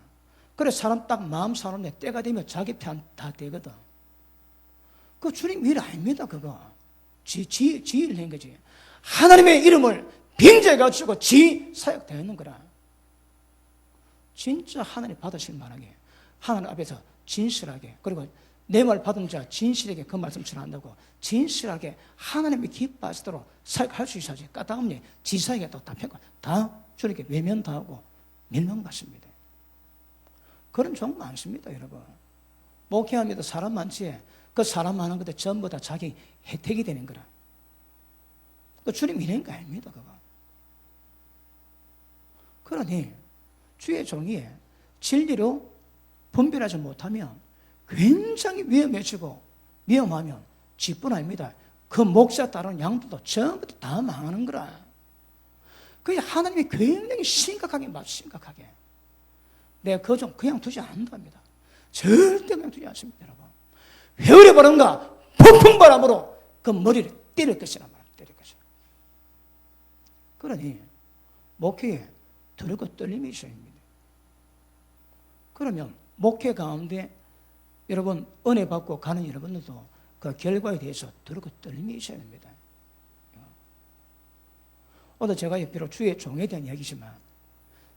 그래 사람 딱 마음 사는데 때가 되면 자기 편 다 되거든. 그 주님 일 아닙니다. 그거 지 일 낸 거지. 하나님의 이름을 빙자해가지고 지 사역되는 거라. 진짜 하나님 받으실 만하게 하나님 앞에서 진실하게, 그리고 내 말 받은 자 진실하게 그 말씀 전한다고 진실하게 하나님이 기뻐하시도록 사역할 수 있어야지. 까딱없니 지 사역에 또 다 주님께 외면당하고 멸망받습니다. 그런 종 많습니다, 여러분. 목회합니다. 사람 많지. 그 사람 많은 것들 전부 다 자기 혜택이 되는 거라. 그 주님 이런 거 아닙니다, 그거. 그러니 주의 종이 진리로 분별하지 못하면 굉장히 위험해지고 위험하면 지뿐 아닙니다. 그 목사 따르는 양들도 전부 다 망하는 거라. 그게 하나님이 굉장히 심각하게 심각하게. 내가 그 종 그냥 두지 않는답니다. 절대 그냥 두지 않습니다, 여러분. 회오리 바람과 폭풍 바람으로 그 머리를 때릴 것이라 말합니다. 때릴 것이라. 그러니 목회에 두렵고 떨림이 있어야 합니다. 그러면 목회 가운데 여러분 은혜 받고 가는 여러분들도 그 결과에 대해서 두렵고 떨림이 있어야 됩니다. 오늘 제가 비록 주의 종에 대한 이야기지만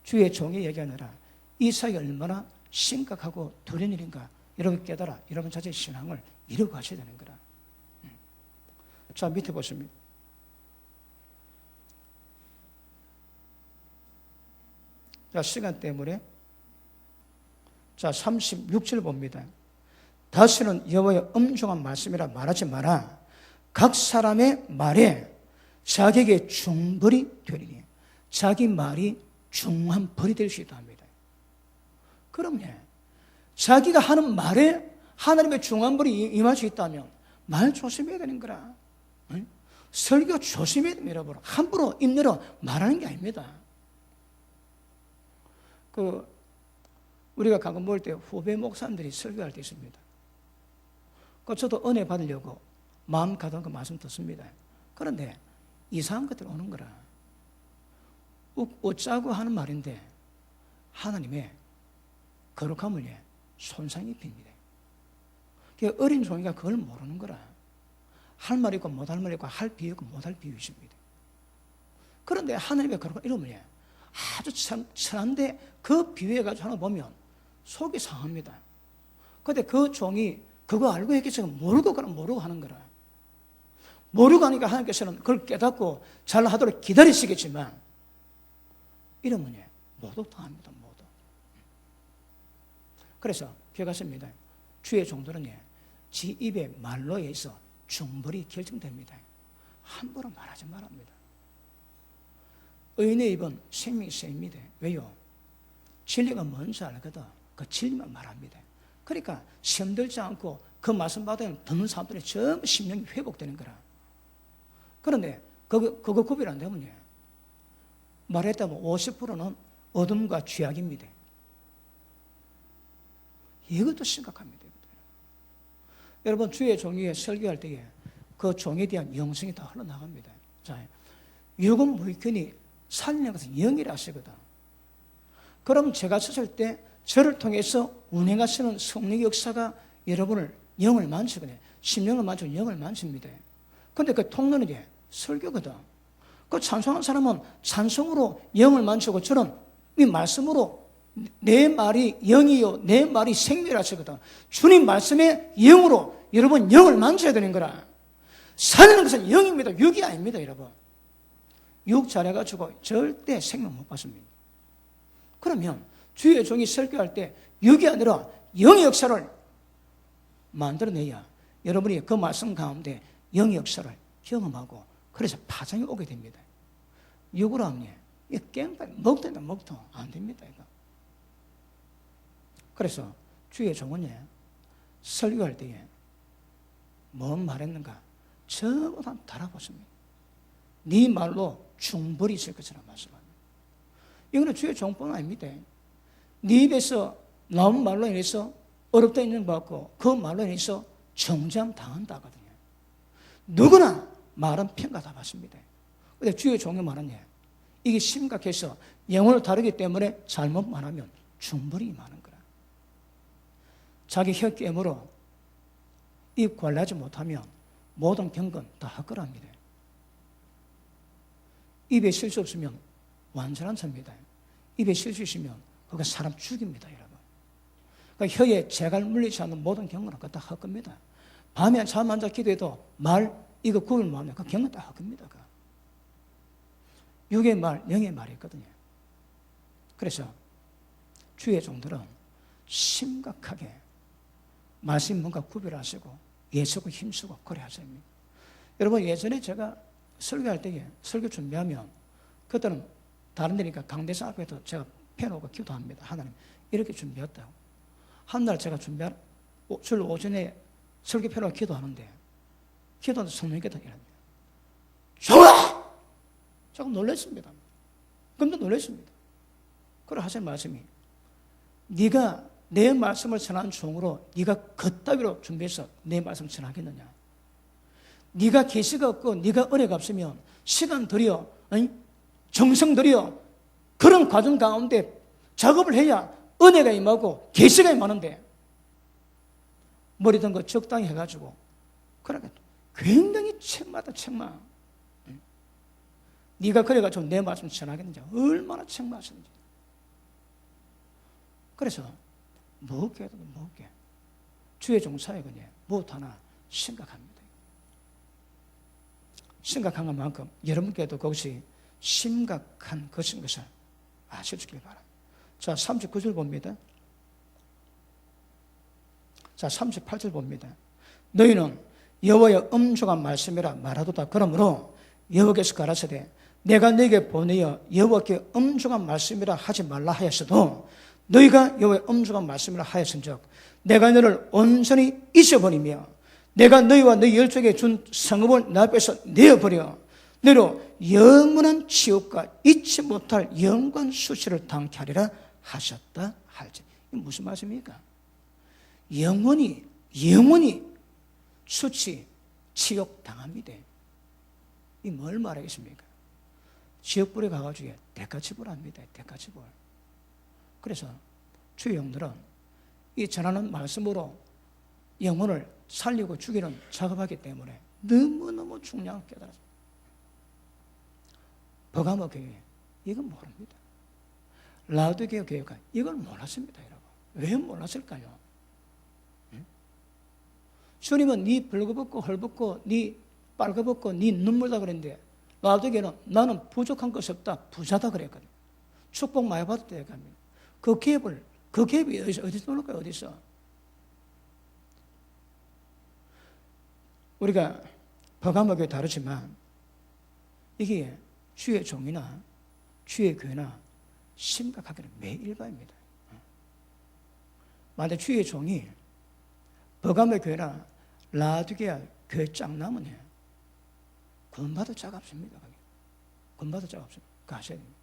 주의 종의 얘기 아니라 이 사역이 얼마나 심각하고 두려운 일인가 여러분 깨달아 여러분 자체의 신앙을 이루고 가셔야 되는 거라. 자, 밑에 보십니다. 자, 시간 때문에 자 36절 봅니다. 다시는 여호와의 엄중한 말씀이라 말하지 마라. 각 사람의 말에 자기에게 중벌이 되리니 자기 말이 중한 벌이 될 수 있다 합니다. 그럼 자기가 하는 말에 하나님의 중한 벌이 임할 수 있다면 말 조심해야 되는 거라. 응? 설교 조심해야 됩니다, 여러분. 함부로 입내로 말하는 게 아닙니다. 우리가 가끔 볼 때 후배 목사님들이 설교할 때 있습니다. 저도 은혜 받으려고 마음 가던 그 말씀 듣습니다. 그런데 이상한 것들 오는 거라. 웃자고 하는 말인데 하나님의 거룩함을 손상이 입힙니다. 어린 종이가 그걸 모르는 거라. 할 말 있고 못할 말 있고 할 비유 있고 못할 비유 있습니다. 그런데 하나님의 거룩한 이름은 아주 천한데 그 비유해가지고 하나 보면 속이 상합니다. 근데 그 종이 그거 알고 했겠지만 모르고 하는 거라. 모르고 하니까 하나님께서는 그걸 깨닫고 잘 하도록 기다리시겠지만 이러면 모두 당합니다. 모두. 그래서 기억하십니다. 주의 종들은 지 입의 말로 해서 중벌이 결정됩니다. 함부로 말하지 말합니다. 의인의 입은 생명이 셉니다. 왜요? 진리가 뭔지 알거든. 그 진리만 말합니다. 그러니까 시험 들지 않고 그 말씀 받으면 듣는 사람들이 전부 심령이 회복되는 거라. 그런데 그거 구별 안 되면 말했다면 50%는 어둠과 죄악입니다. 이것도 심각합니다. 여러분 주의 종이 설교할 때에 그 종에 대한 영성이 다 흘러나갑니다. 자, 육은 무익견이 살리는 것은 영이라 하시거든. 그럼 제가 썼을 때 저를 통해서 운행하시는 성령의 역사가 여러분을 영을 만지거든요. 심령을 만지고 영을 만집니다. 그런데 그 통로는 설교거든. 그 찬송하는 사람은 찬송으로 영을 만지고 저는 이 말씀으로 내 말이 영이요 내 말이 생명이라 하시거든. 주님 말씀의 영으로 여러분 영을 만져야 되는 거라. 살리는 것은 영입니다. 육이 아닙니다. 여러분 육 잘해가지고 절대 생명 못 받습니다. 그러면 주의 종이 설교할 때 육이 아니라 영의 역사를 만들어내야 여러분이 그 말씀 가운데 영의 역사를 경험하고 그래서 파장이 오게 됩니다. 육으로 하면 이 깽판 먹된다 먹도 안 됩니다. 이거. 그래서 주의 종은 설교할 때에 뭔 말했는가 전부 다 달아보십니다. 네 말로 중벌이 있을 것이라 말씀합니다. 이거는 주의 종뿐 아닙니다. 네 입에서 나온 말로 인해서 어렵다 있는 것 같고 그 말로 인해서 정죄당한다 하거든요. 누구나 말은 평가 다 받습니다. 그런데 주의 종의 말은 이게 심각해서 영혼을 다루기 때문에 잘못 말하면 중벌이 많은 거라. 자기 혀깨물어 입 관리하지 못하면 모든 경건 다 헛걸합니다. 입에 실수 없으면 완전한 자입니다. 입에 실수 있으면 그거 사람 죽입니다, 여러분. 그러니까 혀에 재갈 물리지 않는 모든 경건은 그거 다 헛겁니다. 밤에 잠 안 자 기도해도 말 이거 구별 못하면 그 경건 다 헛겁니다. 육의 말, 영의 말이 있거든요. 그래서 주의 종들은 심각하게 말씀 뭔가 구별하시고 예수고 힘쓰고 그래 하셔야 합니다. 여러분 예전에 제가 설교할 때에 설교 준비하면 그때는 다른 데니까 강대상 앞에도 제가 펴놓고 기도합니다. 하나님 이렇게 준비했다고. 한 날 제가 준비할 줄 오전에 설교 펴놓고 기도하는데 기도하는데 성령께서 이랍니다. 좋아! 조금 놀랐습니다. 깜짝 놀랐습니다. 그래 하신 말씀이 네가 내 말씀을 전하는 종으로 네가 그따위로 준비해서 내 말씀을 전하겠느냐. 네가 계시가 없고 네가 은혜가 없으면 시간 들여 정성 들여 그런 과정 가운데 작업을 해야 은혜가 임하고 계시가 임하는데 머리 든 거 적당히 해가지고 그러니까 굉장히 책마다 책마 네가 그래가지고 내 말씀 전하겠는지 얼마나 책마하시는지. 그래서 무겁게 해도 무겁게 주의 종사역은 무엇 하나 심각합니다. 심각한 것만큼 여러분께도 그것이 심각한 것인 것을 아셔주길 바랍니다. 자, 39절 봅니다. 자, 38절 봅니다. 너희는 여호와의 엄중한 말씀이라 말하도다. 그러므로 여호와께서 가라사대 내가 너에게 보내어 여호와께 엄중한 말씀이라 하지 말라 하였어도 너희가 여호와의 엄중한 말씀이라 하였은즉 내가 너를 온전히 잊어버리며 내가 너희와 너희 열족에 준 성읍을 내 앞에서 내어버려 너로 영원한 지옥과 잊지 못할 영광 수치를 당케 하리라 하셨다 할지. 이게 무슨 말씀입니까? 영원히 수치 지옥 당합니다. 이 뭘 말하겠습니까? 지옥불에 가가지고 대가치불 합니다. 대가치불. 그래서 주의 영들은 이 전하는 말씀으로 영혼을 살리고 죽이는 작업하기 때문에 너무너무 중요한 깨달았습니다. 버가모 교회 이건 모릅니다. 라우디게아 교회가 이걸 몰랐습니다. 여러분. 왜 몰랐을까요? 주님은 네 벌거벗고 헐벗고 네 빨개벗고 네 눈물다 그랬는데 라우디게아는 나는 부족한 것이 없다 부자다 그랬거든요. 축복 많이 받았다 얘기합니다. 그 갭이 어디서 놀랄까요? 어디서? 우리가 버가모 교회 다르지만 이게 주의 종이나 주의 교회나 심각하게는 매일바입니다. 만약 주의 종이 버가모 교회나 라우디게아 교회 짱나무네 구원받을 자가 없습니다. 구원받을 자가 없습니다. 가셔야 됩니다.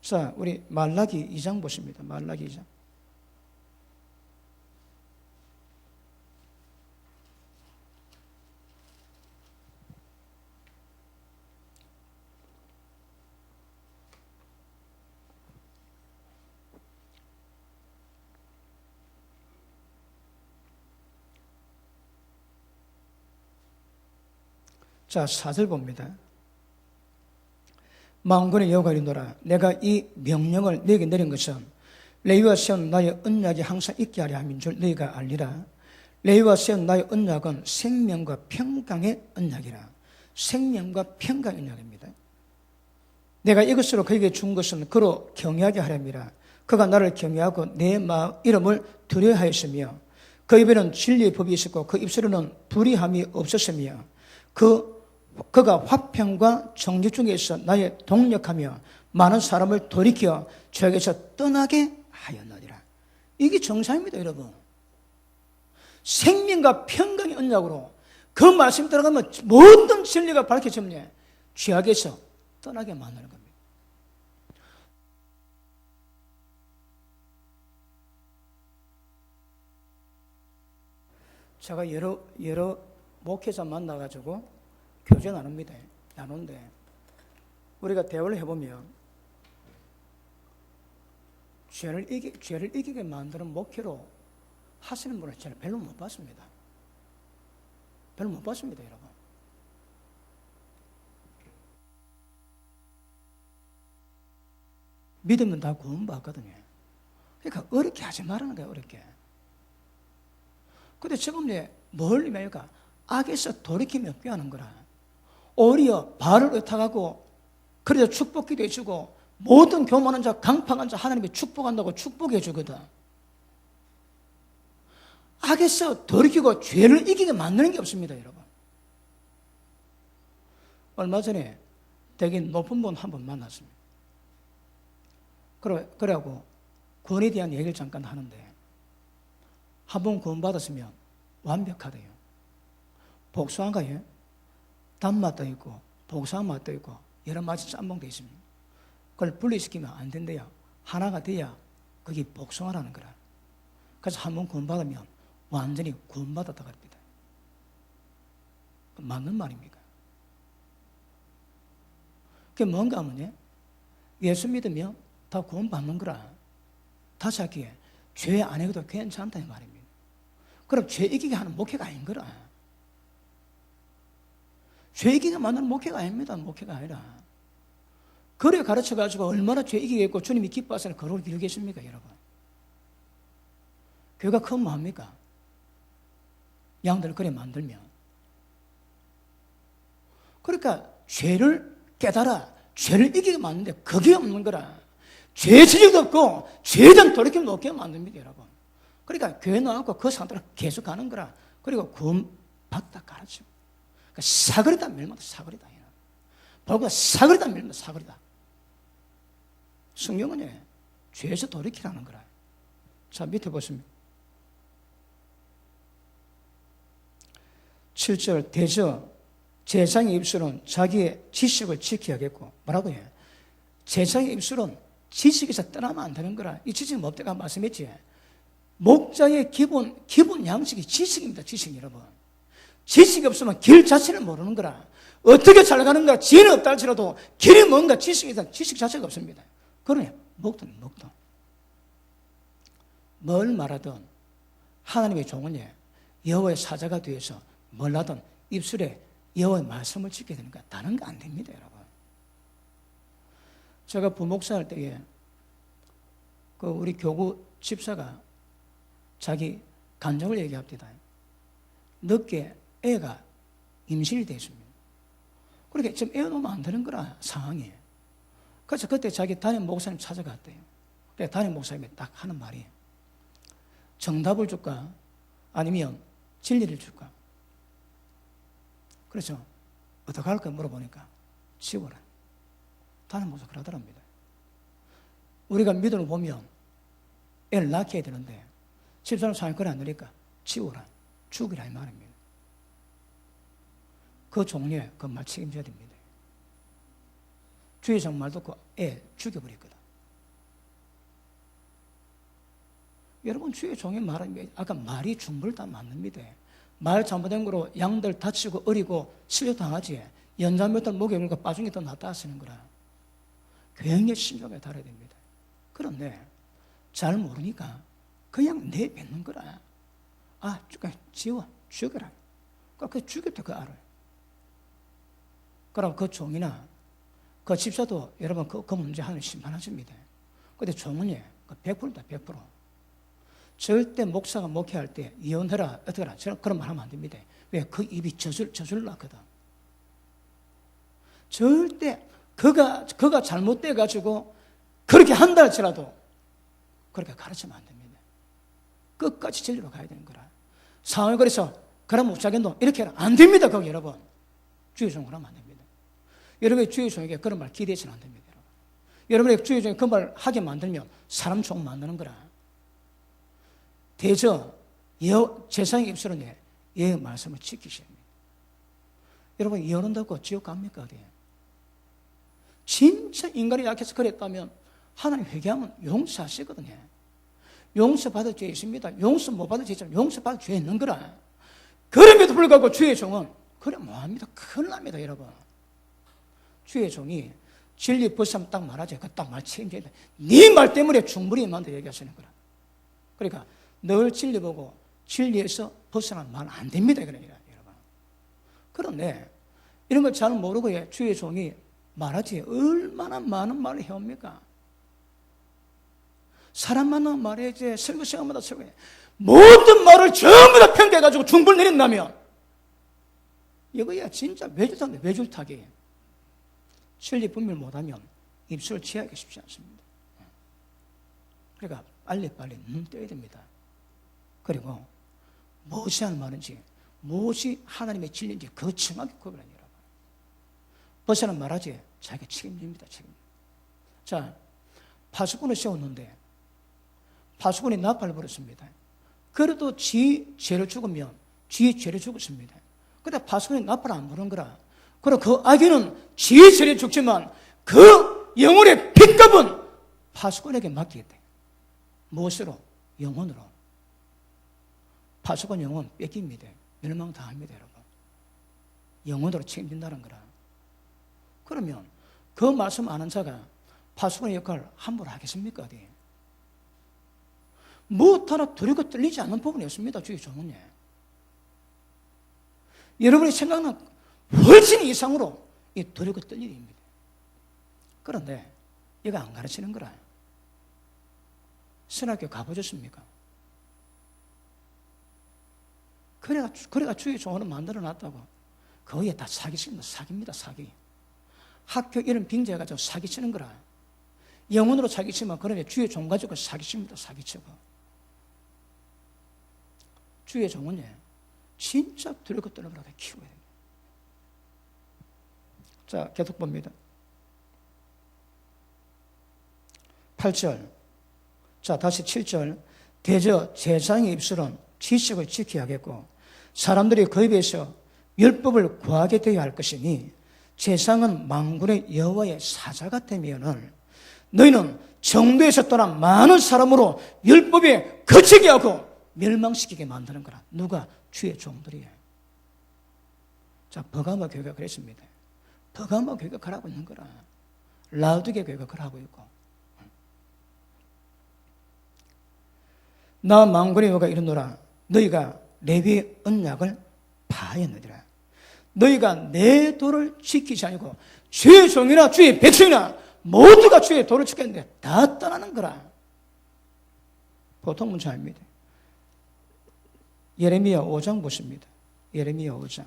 자, 우리 말라기 2장 보십니다. 말라기 2장. 자, 4절 봅니다. 만군의 여호와가 이르노라 내가 이 명령을 너에게 내린 것은 레위와 세운 나의 언약이 항상 있게 하려 함인 줄 너희가 알리라. 레위와 세운 나의 언약은 생명과 평강의 언약이라. 생명과 평강의 언약입니다. 내가 이것으로 그에게 준 것은 그로 경외하게 하렵니다. 그가 나를 경외하고 내 이름을 두려워하였으며 그 입에는 진리의 법이 있었고 그 입술에는 불의함이 없었으며 그가 화평과 정직 중에서 나의 동력하며 많은 사람을 돌이켜 저에게서 떠나게 하였느니라. 이게 정상입니다, 여러분. 생명과 평강의 언약으로 그 말씀 들어가면 모든 진리가 밝혀지면 죄악에서 떠나게 만드는 겁니다. 제가 여러 목회자 만나가지고 교제 나누는데 우리가 대화를 해보면 죄를 이기게 만드는 목회로 하시는 분을 저는 별로 못 봤습니다. 별로 못 봤습니다, 여러분. 믿으면 다 구원받거든요. 그러니까 어렵게 하지 말라는 거예요, 어렵게. 근데 지금 뭘 의미할까? 악에서 돌이키며 빼하는 거라. 오히려 발을 의탁하고 그래서 축복기도 해주고 모든 교만한 자, 강팍한 자 하나님이 축복한다고 축복해 주거든. 악에서 돌이키고 죄를 이기게 만드는 게 없습니다, 여러분. 얼마 전에 되게 높은 분 한 분 만났습니다. 그래갖고 구원에 대한 얘기를 잠깐 하는데 한 번 구원받았으면 완벽하대요. 복숭아가 단맛도 있고 복숭아 맛도 있고 여러 맛이 짬뽕되어 있습니다. 그걸 분리시키면 안 된대요. 하나가 돼야 그게 복숭아라는 거라. 그래서 한 번 구원받으면 완전히 구원받았다고 합니다. 맞는 말입니까? 그게 뭔가 하면 예수 믿으면 다 구원받는 거라. 다시 할게요. 죄 안 해도 괜찮다는 말입니다. 그럼 죄 이기게 하는 목회가 아닌 거라. 죄 이기게 만드는 목회가 아닙니다. 목회가 아니라. 그래 가르쳐가지고 얼마나 죄 이기겠고 주님이 기뻐하시는 거룩을 이루겠습니까, 여러분? 교회가 큰 뭐합니까? 양들을 그래 만들면. 그러니까 죄를 깨달아 죄를 이기게 만드는데 그게 없는 거라. 죄 지적도 없고 죄에 대한 돌이킴도 없게 만듭니다, 여러분. 그러니까 교회 나와서 그 상태로 계속 가는 거라. 그리고 구원받다 가르치고. 그러니까 사거리다 밀면 사거리다. 벌고 사거리다 밀면 사거리다. 성경은 죄에서 돌이키라는 거라. 자, 밑에 보십니다. 7절 대저 제사장의 입술은 자기의 지식을 지켜야겠고 뭐라고 해? 제사장의 입술은 지식에서 떠나면 안 되는 거라. 이 지식은 뭡니까? 말씀했지. 목자의 기본 양식이 지식입니다. 지식 여러분. 지식이 없으면 길 자체를 모르는 거라. 어떻게 잘 가는가 지혜는 없다 할지라도 길이 뭔가 지식이 있다. 지식 자체가 없습니다. 그러네. 목돈. 뭘 말하든 하나님의 종은 여호와의 사자가 되어서 뭘 하든 입술에 여호와의 말씀을 지켜야 되니까 다른 거 안 됩니다, 여러분. 제가 부목사할 때에 그 우리 교구 집사가 자기 간증을 얘기합니다. 늦게 애가 임신이 되어 있습니다. 그렇게 지금 애 놓으면 안 되는 거라, 상황이. 그래서 그때 자기 담임 목사님 찾아갔대요. 그래, 담임 목사님이 딱 하는 말이 정답을 줄까? 아니면 진리를 줄까? 그래서 어떻게 할까 물어보니까 지워라. 담임 목사 그러더랍니다. 우리가 믿음을 보면 애를 낳게 해야 되는데 집사람 상황이 그래 안 되니까 지워라. 죽이라 이 말입니다. 그 종류에 그 말 책임져야 됩니다. 주의성 말 듣고 애 죽여버렸거든. 여러분 주의 종의 말은 아까 말이 중불 다 맞습니다. 말 잘못된 거로 양들 다치고 어리고 실려당하지 연자 몇 달 목에 오니까 빠진 게 더 낫다 하시는 거라. 굉장히 신중하게 다뤄야 됩니다. 그런데 잘 모르니까 그냥 내뱉는 거라. 아, 지워, 죽여라. 그 죽였다 그 알을. 그럼 그 종이나 그 집사도 여러분 그 문제 하는 심판하십니다. 근데 종은 100%다 100%. 절대 목사가 목회할 때 이혼해라 어떻게 하라 그런 말 하면 안 됩니다. 왜? 그 입이 저줄 났거든. 절대 그가 잘못돼 가지고 그렇게 한다 할지라도 그렇게 가르치면 안 됩니다. 끝까지 진리로 가야 되는 거라. 상황이 그래서 그럼 목사견도 이렇게 해라 안 됩니다. 거기 여러분 주의 종 그러면 안 됩니다. 여러분의 주의 종에게 그런 말 기대해서는 안 됩니다. 여러분의 주의 종에 그 말 하게 만들면 사람 종 만드는 거라. 대저 제사장의 입술은 예 말씀을 지키셔야 합니다. 여러분 이혼한다고 지옥 갑니까? 어디? 진짜 인간이 약해서 그랬다면 하나님 회개하면 용서하시거든요. 용서받을 죄 있습니다. 용서 못 받을 죄 있지만 용서받을 죄 있는 거라. 그럼에도 불구하고 주의 종은 그래 뭐합니다. 큰일 납니다. 여러분 주의 종이 진리 벗으면 딱 말하지. 그 딱 말 책임져야 돼. 네 말 때문에 충분히 만들 얘기하시는 거라. 그러니까 늘 진리 보고 진리에서 벗어나면 말 안 됩니다. 그러니까 여러분. 그런데 이런 걸 잘 모르고 주의 종이 말하지 얼마나 많은 말을 해옵니까? 사람 만나면 말해야지. 설교 시간마다 설교해. 모든 말을 전부 다 평가해가지고 중불 내린다면 이거야 진짜 외줄타기. 진리 분별 못하면 입술을 취하기 쉽지 않습니다. 그러니까 빨리빨리 눈 떼야 됩니다. 그리고 무엇이 하는 말인지 무엇이 하나님의 진리인지 거창하게 구별하는 여러분. 벗어난 말하지 자기가 책임집니다. 책임. 자, 파수꾼을 세웠는데 파수꾼이 나팔을 불었습니다. 그래도 지 죄를 죽으면 지 죄를 죽었습니다. 근데 파수꾼이 나팔을 안 부른 거라. 그럼 그 악인은 지 죄를 죽지만 그 영혼의 핏값은 파수꾼에게 맡기겠대. 무엇으로? 영혼으로. 파수꾼 영혼 뺏깁니다. 멸망당합니다, 여러분. 영혼으로 책임진다는 거라. 그러면 그 말씀 아는 자가 파수꾼의 역할을 함부로 하겠습니까? 어디? 무엇 하나 두렵고 떨리지 않는 부분이 없습니다. 주의 종은요. 여러분이 생각하는 훨씬 이상으로 이 두렵고 떨리는 일입니다. 그런데 이거 안 가르치는 거라. 신학교 가보셨습니까? 그래가 주의 종을 만들어 놨다고. 거기에 다 사기칩니다. 사기입니다. 사기. 학교 이름 빙자해가지고 사기치는 거라. 영혼으로 사기치면 그러면 주의 종 가지고 사기칩니다. 사기치고. 주의 종은 진짜 두렵고 떨는 거라도 키워야 됩니다. 자, 계속 봅니다. 8절. 자, 다시 7절. 대저 제사장의 입술은 지식을 지켜야겠고 사람들이 그 입에서 율법을 구하게 되어야 할 것이니 제사장은 만군의 여호와의 사자가 되면은 너희는 정도에서 떠난 많은 사람으로 율법에 거치게 하고 멸망시키게 만드는 거라. 누가? 주의 종들이에요. 자, 버가모 교회가 그랬습니다. 버가모 교회가 그러고 있는 거라. 라우디게 교회가 그러고 있고. 나 망군의 여호와가 이르노라. 너희가 레위의 언약을 파하였느니라. 너희가 내 도를 지키지 아니고 주의 종이나 주의 백성이나 모두가 주의 도를 지켰는데 다 떠나는 거라. 보통 문제 아닙니다. 예레미야 5장 보십니다. 예레미야 5장.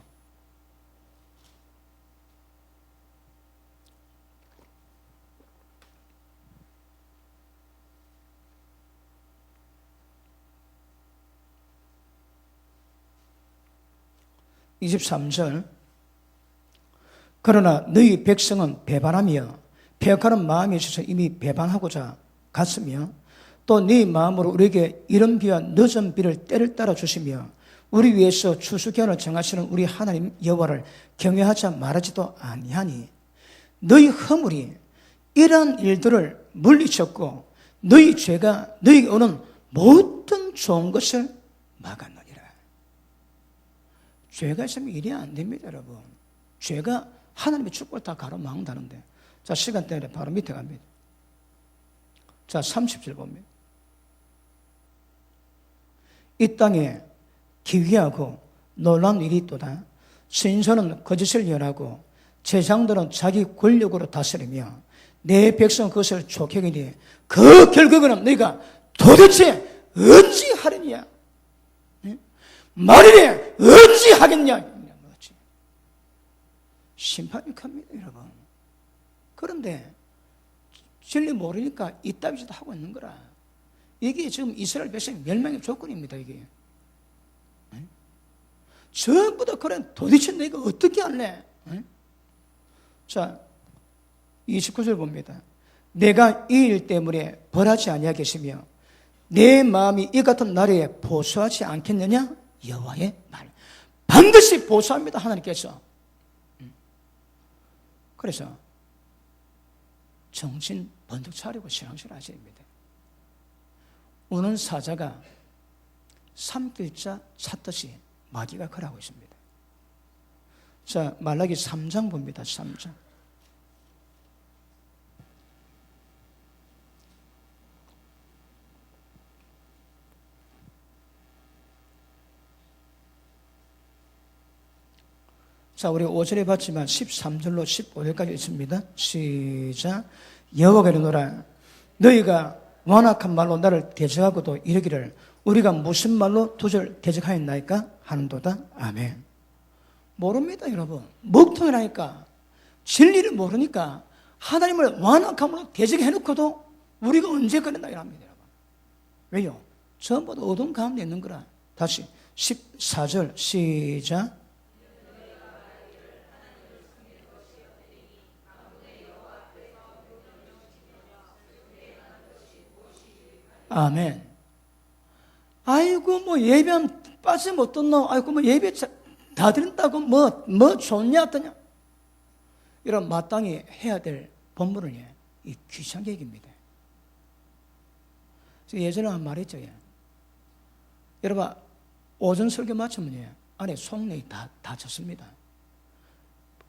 (23절) 그러나 너희 백성은 배반하며 배역하는 마음이 있어서 이미 배반하고자 갔으며 또 네 마음으로 우리에게 이른 비와 늦은 비를 때를 따라 주시며 우리 위해서 추수기한을 정하시는 우리 하나님 여호와를 경외하자 말하지도 아니하니 너희 허물이 이러한 일들을 물리쳤고 너희 죄가 너희에게 오는 모든 좋은 것을 막았느니라. 죄가 있으면 일이 안 됩니다, 여러분. 죄가 하나님의 축복을 다 가로막는다는데. 자, 시간 때문에 바로 밑에 갑니다. 자, 30절 봅니다. 이 땅에 기괴하고 놀라운 일이 있도다. 신선은 거짓을 연하고 제장들은 자기 권력으로 다스리며 내 백성은 그것을 좋게 여기니 그 결국은 너희가 도대체 어찌하려냐? 말이래 어찌하겠냐? 심판이 큽니다, 여러분. 그런데 진리 모르니까 이따위 짓도 하고 있는 거라. 이게 지금 이스라엘 백성 멸망의 조건입니다, 이게. 전부 다 그래. 도대체 내가 어떻게 할래? 자, 29절 봅니다. 내가 이 일 때문에 벌하지 아니하겠으며 내 마음이 이 같은 날에 보수하지 않겠느냐? 여호와의 말. 반드시 보수합니다, 하나님께서. 그래서 정신 번쩍 차리고 신앙생활 하셔야 됩니다. 우는 사자가 삼킬자 찾듯이 마귀가 걸어가고 있습니다. 자, 말라기 3장 봅니다. 3장. 자, 우리 5절에 봤지만 13절로 15절까지 있습니다. 시작. 여호와가 이르노라. 너희가 완악한 말로 나를 대적하고도 이르기를 우리가 무슨 말로 두절 대적하였나이까 하는도다. 아멘. 모릅니다, 여러분. 먹통이라니까. 진리를 모르니까 하나님을 완악함으로 대적해놓고도 우리가 언제 그랬나 이랍니다, 여러분. 왜요? 전부 다 어두운 가운데 있는 거라. 다시 14절 시작. 아멘. 아이고, 뭐 예배하면 빠지면 어떻노? 아이고, 뭐 예배 다 드린다고 뭐 좋냐, 어떠냐? 이런 마땅히 해야 될 본분을 이 귀찮게 얘기입니다. 예전에 한 말 했죠. 여러분, 오전 설교 마치면 안에 속내이 다 젖습니다.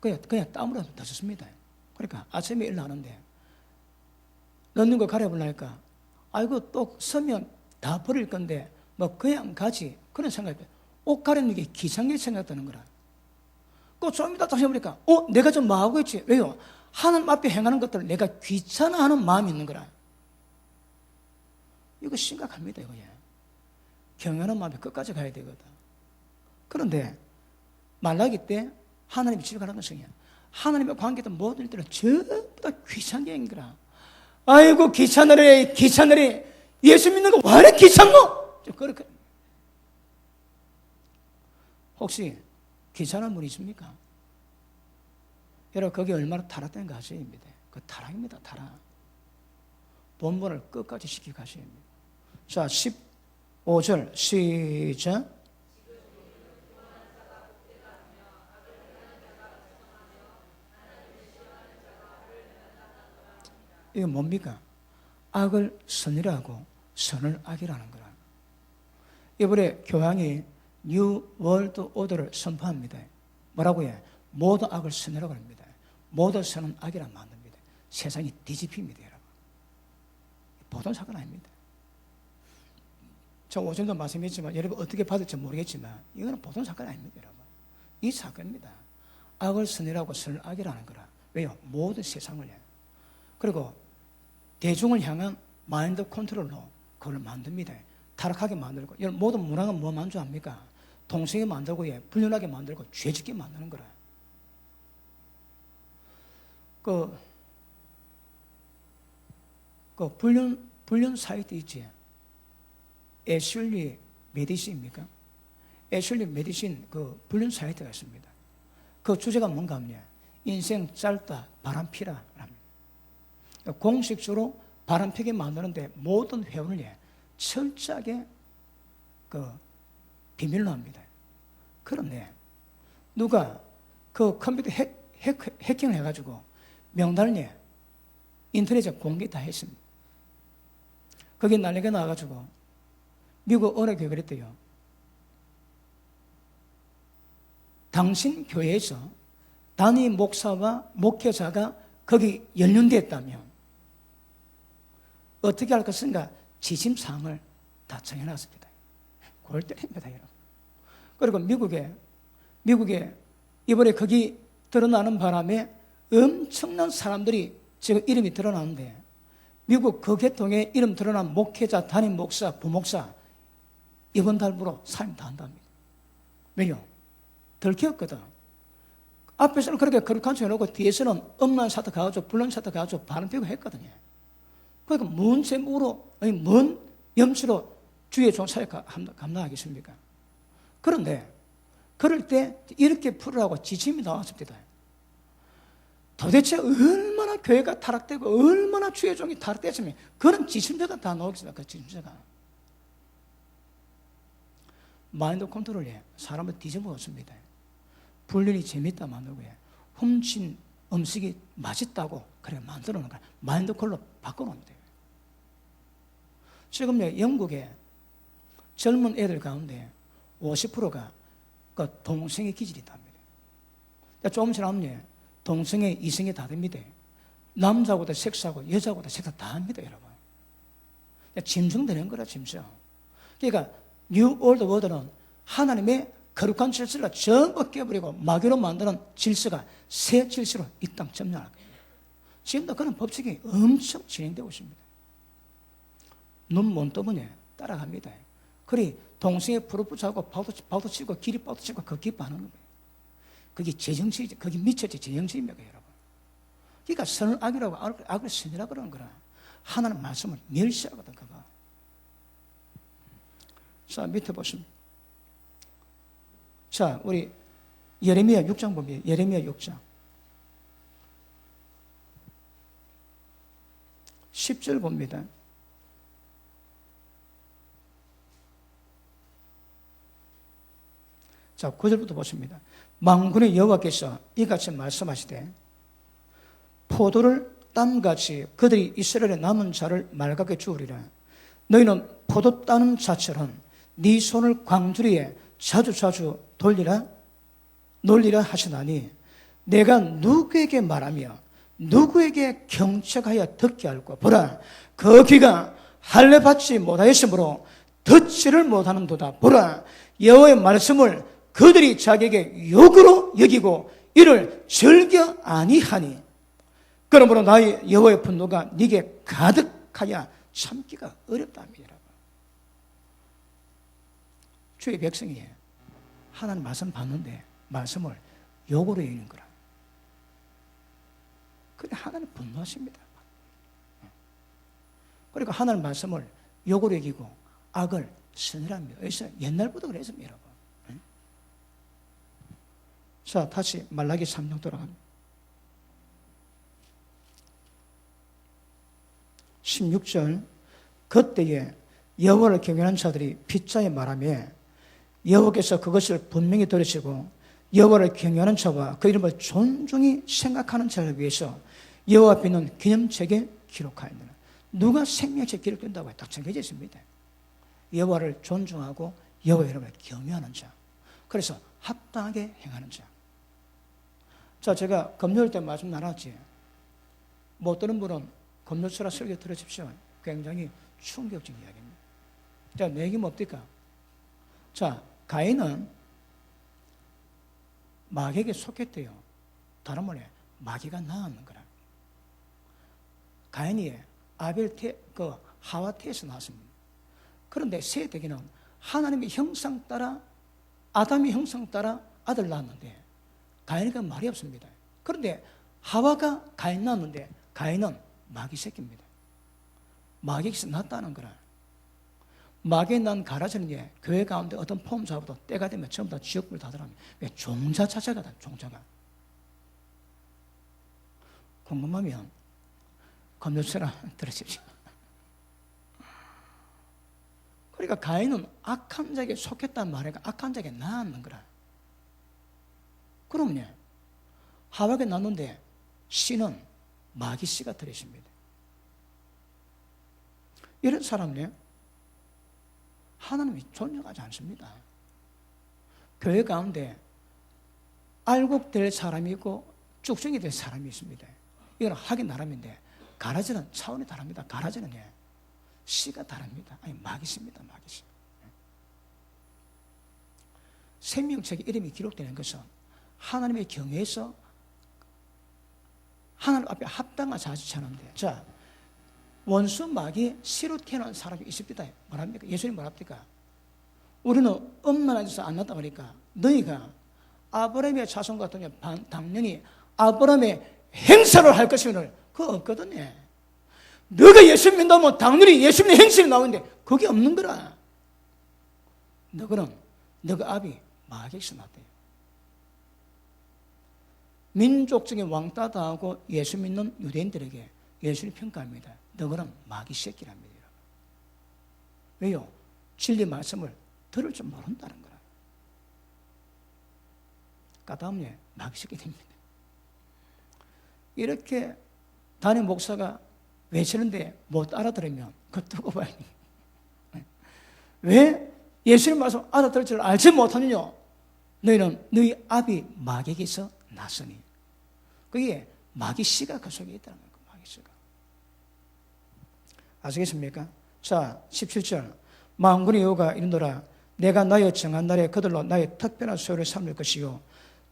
그냥 땀으로 다 젖습니다. 그러니까 아침에 일어나는데 넣는 거 가려보려니까 아이고, 또 서면 다 버릴 건데, 뭐, 그냥 가지. 그런 생각이 들어요. 옷 가리는 게 귀찮게 생각되는 거라. 좀 이따 다시 해보니까, 내가 좀 뭐 하고 있지? 왜요? 하나님 앞에 행하는 것들을 내가 귀찮아하는 마음이 있는 거라. 이거 심각합니다, 이거. 경외하는 마음이 끝까지 가야 되거든. 그런데, 말라기 때 하나님이 지적하는 것은 하나님의 관계된 모든 일들은 전부 다 귀찮게 한 거라. 아이고, 귀찮으래. 예수 믿는 거 왜 이렇게 귀찮노? 그렇게. 혹시 귀찮은 분이 있습니까? 여러분, 그게 얼마나 타락된 가시입니다. 그 타락입니다, 타락. 본분을 끝까지 지키고 가셔야 합니다. 자, 15절 시작. 이게 뭡니까? 악을 선이라고 선을 악이라는 거라. 이번에 교황이 뉴 월드 오더를 선포합니다. 뭐라고 해? 모든 악을 선이라고 합니다. 모든 선은 악이라 만듭니다. 세상이 뒤집힙니다, 여러분. 보통 사건 아닙니다. 저 오전도 말씀했지만 여러분 어떻게 받을지 모르겠지만 이거는 보통 사건이 아닙니다, 여러분. 이 사건입니다. 악을 선이라고 선을 악이라는 거라. 왜요? 모든 세상을 해요. 그리고 대중을 향한 마인드 컨트롤로 그걸 만듭니다. 타락하게 만들고. 여러분 모든 문화는 뭐 만족합니까? 동성애 만들고 불륜하게 만들고 죄짓게 만드는 거라. 그 불륜 사이트 있지. 애슐리 메디신입니까? 애슐리 메디신 그 불륜 사이트가 있습니다. 그 주제가 뭔가 하면 인생 짧다 바람피라 합니다. 공식적으로 바람피게 만드는데 모든 회원을 철저하게 그 비밀로 합니다. 그런데 누가 그 컴퓨터 해킹을 해가지고 명단을 인터넷에 공개 다 했습니다. 거기 난리가 나가지고 미국 어느 교회가 그랬대요. 당신 교회에서 단임 목사와 목회자가 거기 연륜됐다면 어떻게 할 것인가 지침사항을 다 정해놨습니다. 골 때립니다, 여러분. 그리고 미국에 이번에 거기 드러나는 바람에 엄청난 사람들이 지금 이름이 드러나는데 미국 그 계통에 이름 드러난 목회자, 담임 목사, 부목사 이번 달부로 사임 다 한답니다. 왜요? 들켰거든. 앞에서는 그렇게 거룩한 척 해놓고 뒤에서는 엄란 사태 가가지고 불륜 사태 가가지고 바람 피고 했거든요. 그러니까 뭔 셈으로, 아니 뭔 염치로 주의 종사에 감당하겠습니까? 그런데 그럴 때 이렇게 풀으라고 지침이 나왔습니다. 도대체 얼마나 교회가 타락되고 얼마나 주의 종이 타락됐으면 그런 지침자가 다 나오겠습니까? 그 지침자가. 마인드 컨트롤에 사람을 뒤집어놓습니다. 불륜이 재밌다 만들고 훔친 음식이 맛있다고 그래 만들어놓은 거야. 마인드 컬러 바꿔놓습니다. 지금 영국에 젊은 애들 가운데 50%가 그 동성애 기질이 답니다. 조금 지나면 동성애, 이성애 다 됩니다. 남자보다 섹스하고 여자보다 섹스 다 합니다, 여러분. 짐승되는 거라, 짐승. 그러니까 뉴 올드 워드는 하나님의 거룩한 질서를 전부 깨버리고 마귀로 만드는 질서가 새 질서로 이 땅 점령할 겁니다. 지금도 그런 법칙이 엄청 진행되고 있습니다. 눈 못 떠보니 따라갑니다. 그리 동성애 프로포즈하고 파도 치고 길이 파도 치고 그 기뻐하는 거예요. 그게 제정신이지, 그게 미쳐지 제정신입니다, 여러분. 그러니까 선을 악이라고 악을 선이라고 그러는 거라. 하나님 말씀을 멸시하거든, 그거. 자, 밑에 보시면. 자, 우리 예레미야 6장 봅니다. 예레미야 6장. 10절 봅니다. 자, 9절부터 보십니다. 만군의 여호와께서 이같이 말씀하시되 포도를 땀같이 그들이 이스라엘의 남은 자를 맑게 주우리라. 너희는 포도 따는 자처럼 네 손을 광주리에 자주자주 놀리라 하시나니 내가 누구에게 말하며 누구에게 경책하여 듣게 할까? 보라, 그 귀가 할례 받지 못하였으므로 듣지를 못하는도다. 보라, 여호와의 말씀을 그들이 자기에게 욕으로 여기고 이를 즐겨 아니하니 그러므로 나의 여호와의 분노가 네게 가득하여 참기가 어렵답니다. 여러분. 주의 백성이 하나님 말씀 받는데 말씀을 욕으로 여기는 거라. 그래 하나님 분노하십니다. 그러니까 하나님 말씀을 욕으로 여기고 악을 선이랍니다. 그래서 옛날부터 그랬습니다, 여러분. 자, 다시 말라기 3장 돌아갑니다. 16절. 그때에 여호와를 경외하는 자들이 빗자에 말하며 여호와께서 그것을 분명히 들으시고 여호와를 경외하는 자와 그 이름을 존중히 생각하는 자를 위해서 여호와 앞에 있는 기념책에 기록하였느니라. 누가 생명책 기록된다고 딱 정해져 있습니다. 여호와를 존중하고 여호와 이름을 경외하는 자, 그래서 합당하게 행하는 자. 자, 제가 금요일 때 말씀 나눴지. 못 들은 분은 금요일날 설교 들으십시오. 굉장히 충격적인 이야기입니다. 자, 내 얘기 뭡니까? 자, 가인은 마귀에게 속했대요. 다른 말에 마귀가 낳았는 거라. 가인이 하와 태에서 나왔습니다. 그런데 세대기는 하나님의 형상 따라, 아담의 형상 따라 아들 낳았는데 가인이가 말이 없습니다. 그런데 하와가 가인 낳았는데 가인은 마귀 새끼입니다. 마귀에게서 낳았다는 거라. 마귀에 난 가라지는 교회 가운데 어떤 폼 잡아도 때가 되면 전부 다 지옥불 다 들어갑니다. 왜? 종자 자체가 종자가. 궁금하면 검도처럼 들으십시오. 그러니까 가인은 악한 자에게 속했단 말이니까 악한 자에게 낳았는 거라. 그러면 하와에게 낳았는데 씨는 마귀 씨가 들으십니다. 이런 사람은 하나님이 존경하지 않습니다. 교회 가운데 알곡될 사람이 있고 쭉정이 될 사람이 있습니다. 이건 하긴 나름인데 가라지는 차원이 다릅니다. 가라지는 씨가 다릅니다. 아니 마귀씨입니다. 마귀씨. 생명책에 이름이 기록되는 것은 하나님의 경외에서 하나님 앞에 합당한 자세를 찾는데, 자, 원수 마귀 씨로 태어난 사람이 있습니다. 뭐랍니까? 예수님 뭐랍니까? 우리는 엄마나서 안 낳다 보니까 너희가 아브라함의 자손 같으면 당연히 아브라함의 행사를 할 것이면 그거 없거든요. 너가 예수 믿는다면 당연히 예수님의 행실이 나오는데 그게 없는 거라. 너는 너가 아비 마귀에서 났대요. 민족적인 왕따 당하고 예수 믿는 유대인들에게 예수님 평가합니다. 너는 마귀 새끼랍니다. 왜요? 진리 말씀을 들을 줄 모른다는 거라. 까다음에 마귀 새끼 됩니다. 이렇게 담임 목사가 외치는데 못 알아들으면 그거 두고 봐야 됩니다. 왜 예수님 말씀 알아들을 줄 알지 못하느냐? 너희는 너희 아비 마귀에게서 났으니. 그게 마귀 씨가 그 속에 있다는 거예요. 마귀 씨가. 아시겠습니까? 자, 17절. 만군의 여호와가 이르노라. 내가 나의 정한 날에 그들로 나의 특별한 소유를 삼을 것이요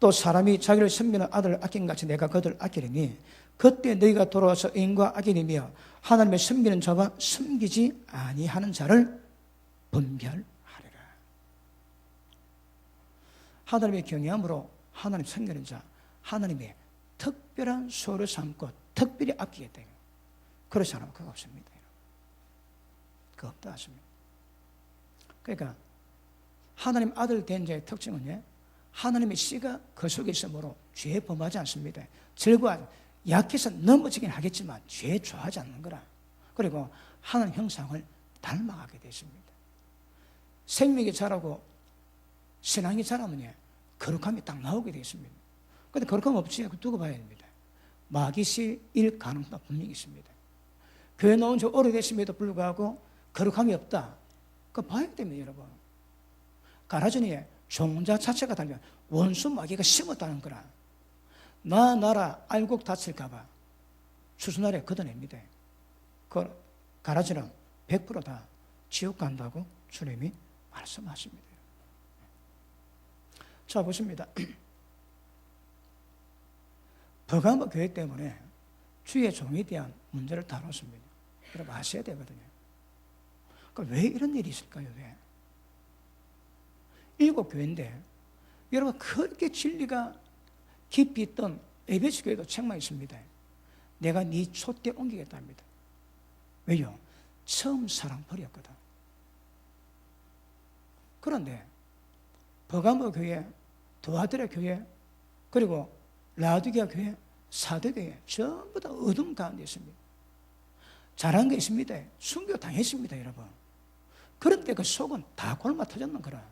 또 사람이 자기를 섬기는 아들을 아낀 같이 내가 그들을 아끼리니 그때 너희가 돌아와서 의인과 악인이며 하나님을 섬기는 자와 섬기지 아니하는 자를 분별하리라. 하나님의 경외함으로 하나님 섬기는 자, 하나님의 특별한 소유를 삼고 특별히 아끼겠다. 그런 사람은 그거 없습니다. 그거 없다 하십니다. 그러니까 하나님 아들 된 자의 특징은 하나님의 씨가 그 속에 있으므로 죄에 범하지 않습니다. 절과 약해서 넘어지긴 하겠지만 죄에 좋아하지 않는 거라. 그리고 하나님 형상을 닮아가게 되십니다. 생명이 자라고 신앙이 자라면 거룩함이 딱 나오게 되겠습니다. 그런데 거룩함 없이 두고 봐야 됩니다. 마귀씨일 가능성도 분명히 있습니다. 교회 나온 지 오래됐음에도 불구하고 거룩함이 없다. 그거 봐야 됩니다, 여러분. 가라지니 종자 자체가 달면 원수 마귀가 심었다는 거라. 나라 알곡 다칠까봐 추수날에 걷어냅니다. 그 가라지는 100% 다 지옥 간다고 주님이 말씀하십니다. 자, 보십니다. 버가모 교회 때문에 주의 종에 대한 문제를 다뤘습니다. 여러분 아셔야 되거든요. 왜 이런 일이 있을까요? 왜? 7 교회인데 여러분 그렇게 진리가 깊이 있던 에베소 교회도 책망이 있습니다. 내가 네 촛대 옮기겠다 합니다. 왜요? 처음 사랑 버렸거든. 그런데 버가모 교회, 도아드라 교회, 그리고 라두기아 교회, 사도교회 전부 다 어둠 가운데 있습니다. 잘한 게 있습니다. 순교 당했습니다, 여러분. 그런데 그 속은 다 골마 터졌는 거라.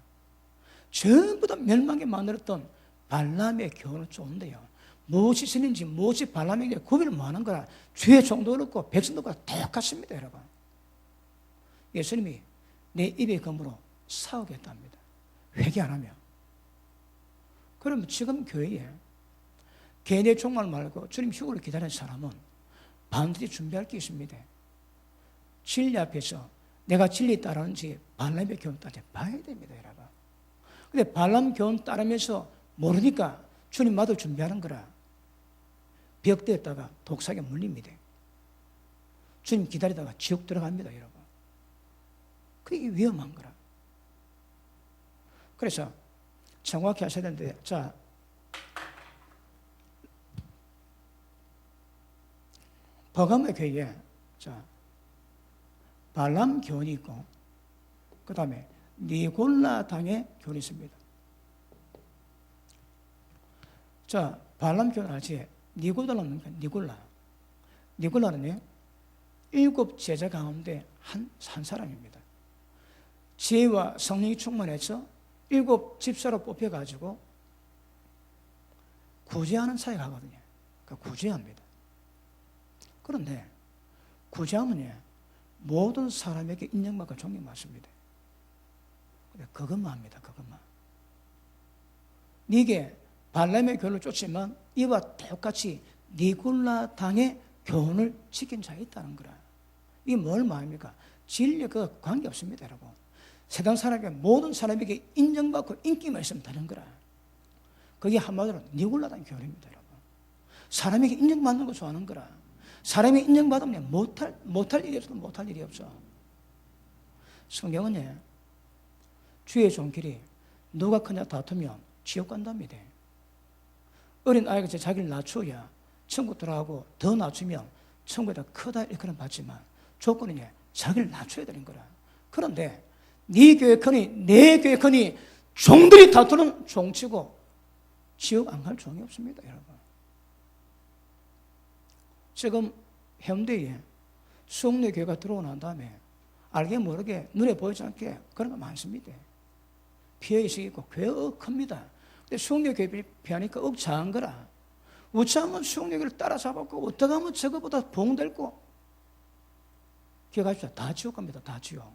전부 다 멸망에 만들었던 발람의 교훈을 쫓는데요. 무엇이 신인지 무엇이 발람에게 구별을 못하는 거라. 주의 종도 그렇고 백성도가 똑같습니다, 여러분. 예수님이 내 입의 검으로 싸우겠답니다. 회개 안 하면. 그러면 지금 교회에 개인의 종말 말고 주님 휴거를 기다리는 사람은 반드시 준비할 게 있습니다. 진리 앞에서 내가 진리 따르는지 발람의 교훈 따라 봐야 됩니다, 여러분. 근데 발람 교훈 따르면서 모르니까 주님 맞을 준비하는 거라 벽대에다가 독사에 물립니다. 주님 기다리다가 지옥 들어갑니다, 여러분. 그게 위험한 거라. 그래서 정확히 하셔야 되는데, 자, 버가모 교회에 자 발람 교훈이 있고, 그 다음에 니골라 당의 교훈이 있습니다. 자, 발람 교훈 알지? 니골라는 니골라. 니골라는요, 7 제자 가운데 한 사람입니다. 지혜와 성령이 충만해서 7 집사로 뽑혀가지고 구제하는 사역을 하거든요. 그러니까 구제합니다. 그런데 구제하면 모든 사람에게 인정받고 존경받습니다. 그것만 합니다. 그것만. 네게 발람의 교훈을 쫓지만 이와 똑같이 니골라 당의 교훈을 지킨 자가 있다는 거라. 이게 뭘 말합니까? 진리 그 관계 없습니다, 여러분. 세상 사람에게 모든 사람에게 인정받고 인기만 있으면 되는 거라. 그게 한마디로 니골라 당의 교훈입니다, 여러분. 사람에게 인정받는 거 좋아하는 거라. 사람이 인정받으면 못할 일이 없어, 못할 일이 없어. 성경은 주의 종길이 누가 크냐 다투면 지옥 간답니다. 어린 아이가 자기를 낮춰야 천국 들어가고 더 낮추면 천국에 더 크다 이렇게는 받지만 조건이 자기를 낮춰야 되는 거라. 그런데 네 교회 크니 내 교회 크니 종들이 다투는 종치고 지옥 안 갈 종이 없습니다, 여러분. 지금 현대에 수홍대 교회가 들어오고 난 다음에 알게 모르게 눈에 보이지 않게 그런 거 많습니다. 피해의식이 있고 교회 큽니다. 근데 수홍대 교회 피하니까 작은 거라. 우차하면 수홍대 교회를 따라잡았고 어떻게 하면 저거보다 봉될고 기억하십시오. 다 지옥 갑니다. 다 지옥.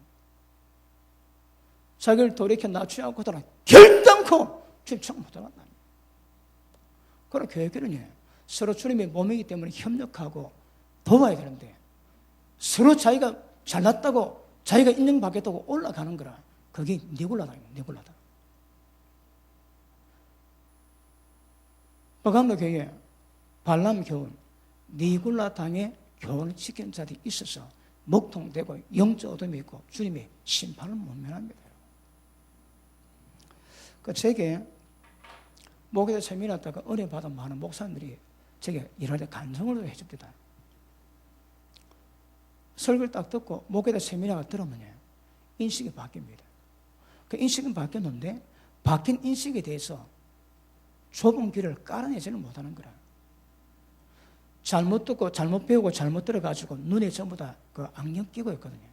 자기를 돌이켜 낮추지 않고서는 결단코 주님 못하겠다. 그런 교회들은 서로 주님의 몸이기 때문에 협력하고 도와야 되는데 서로 자기가 잘났다고 자기가 인정받겠다고 올라가는 거라. 그게 니골라다. 니골라다. 버가모 교회 발람 교훈 니골라 당의 교훈을 지킨 자들이 있어서 목통되고 영적 어둠이 있고 주님의 심판을 못 면합니다. 그 제게 목에다 세미났다가 은혜 받은 많은 목사님들이 제게 일할 때 간증을 해줍니다. 설교를 딱 듣고 목에다 세미나가 들으면 인식이 바뀝니다. 그 인식은 바뀌었는데 바뀐 인식에 대해서 좁은 길을 깔아내지는 못하는 거라. 잘못 듣고 잘못 배우고 잘못 들어가지고 눈에 전부 다 그 안경 끼고 있거든요.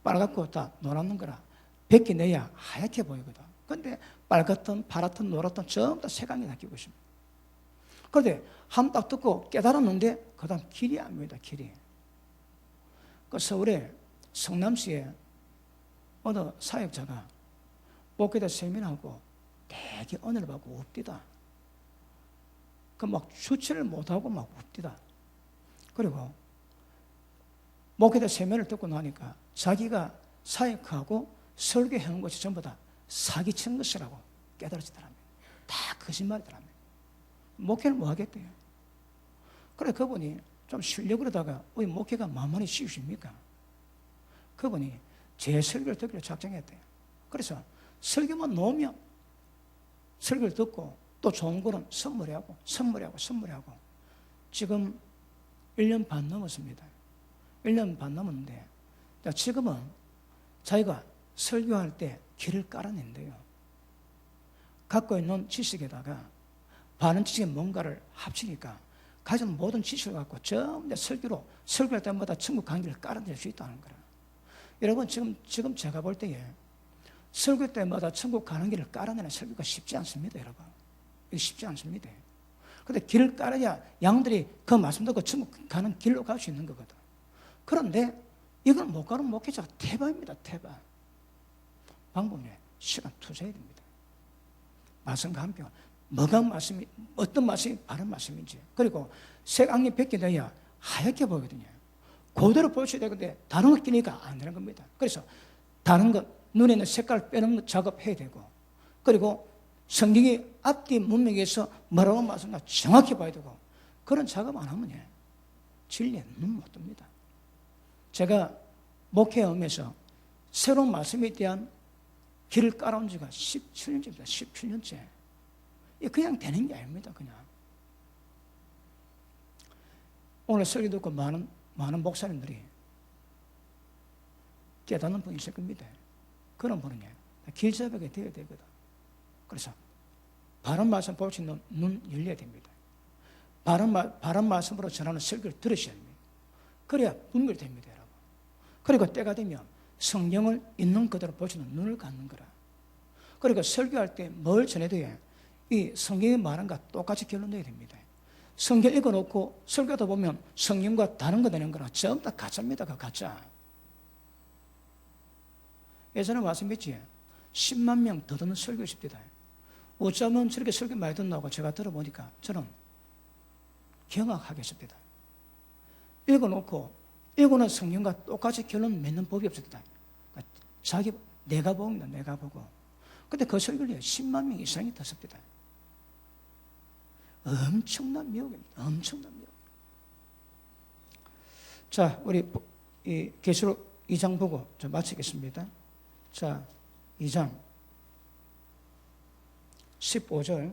빨갛고 다 노랗는 거라. 벗기 내야 하얗게 보이거든. 근데 빨갛든 파랗든 노랗든 전부 다 색안경이 다 끼고 있습니다. 그런데 한 딱 듣고 깨달았는데 그 다음 길이 안 보인다. 길이. 그 서울에 성남시에 어느 사역자가 목에다 세미나하고 되게 은혜를 받고 웁디다. 그 막 주체를 못하고 막 웁디다. 그리고 목에다 세미나를 듣고 나니까 자기가 사역하고 설교하는 것이 전부 다 사기친 것이라고 깨달아지더랍니다. 다 거짓말이더랍니다. 목회를 뭐 하겠대요. 그래 그분이 좀 쉬려고 그러다가 왜 목회가 만만히 쉬우십니까? 그분이 제 설교를 듣기로 작정했대요. 그래서 설교만 놓으면 설교를 듣고 또 좋은 거는 선물하고 지금 1년 반 넘었습니다. 1년 반 넘었는데 지금은 자기가 설교할 때 길을 깔아낸대요. 갖고 있는 지식에다가 많은 지식의 뭔가를 합치니까 가진 모든 지식을 갖고 전부 다 설교할 때마다 천국 강길을 깔아낼 수 있다는 거라. 여러분 지금 제가 볼 때에 설교 때마다 천국 가는 길을 깔아내는 설교가 쉽지 않습니다, 여러분. 이게 쉽지 않습니다. 그런데 길을 깔아야 양들이 그 말씀 듣고 천국 가는 길로 갈 수 있는 거거든. 그런데 이걸 못 가는 목회자가 태반입니다, 태반. 방법은 시간 투자해야 됩니다. 말씀과 함께 뭐가 말씀이 어떤 말씀이 바른 말씀인지 그리고 색안경이 벗겨져야 하얗게 보이거든요. 그대로 보여줘야 되는데 다른 거 끼니까 안 되는 겁니다. 그래서 다른 것, 눈에 있는 색깔 빼는 작업해야 되고, 그리고 성경이 앞뒤 문맥에서 뭐라고 말씀나 정확히 봐야 되고, 그런 작업 안 하면 진리에 눈 못 뜹니다. 제가 목회하면서 새로운 말씀에 대한 길을 깔아온 지가 17년째입니다. 17년째. 이게 그냥 되는 게 아닙니다. 그냥. 오늘 설교 듣고 많은 목사님들이 깨닫는 분이 있을 겁니다. 그런 분은 길잡이가 되어야 되거든. 그래서 바른 말씀 볼 수 있는 눈 열려야 됩니다. 바른 말씀으로 전하는 설교를 들으셔야 됩니다. 그래야 분별됩니다, 여러분. 그리고 때가 되면 성경을 있는 그대로 보시는 눈을 갖는 거라. 그리고 설교할 때 뭘 전해도 이 성경이 말한 것과 똑같이 결론 내야 됩니다. 성경 읽어놓고 설교하다 보면 성경과 다른 거 되는 거라 전부 다 가짜입니다. 가짜. 예전에 말씀했지, 10만 명 더 듣는 설교 있습니다. 어쩌면 저렇게 설교 많이 듣나고 제가 들어보니까 저는 경악하겠습니다. 읽어놓은 성경과 똑같이 결론 맺는 법이 없었다. 내가 봅니다. 내가 보고. 근데 그 설교를 10만 명 이상이 듣습니다. 엄청난 미혹입니다. 엄청난 미혹. 자, 우리 이 계시록 2장 보고 좀 마치겠습니다. 자, 2장 15절.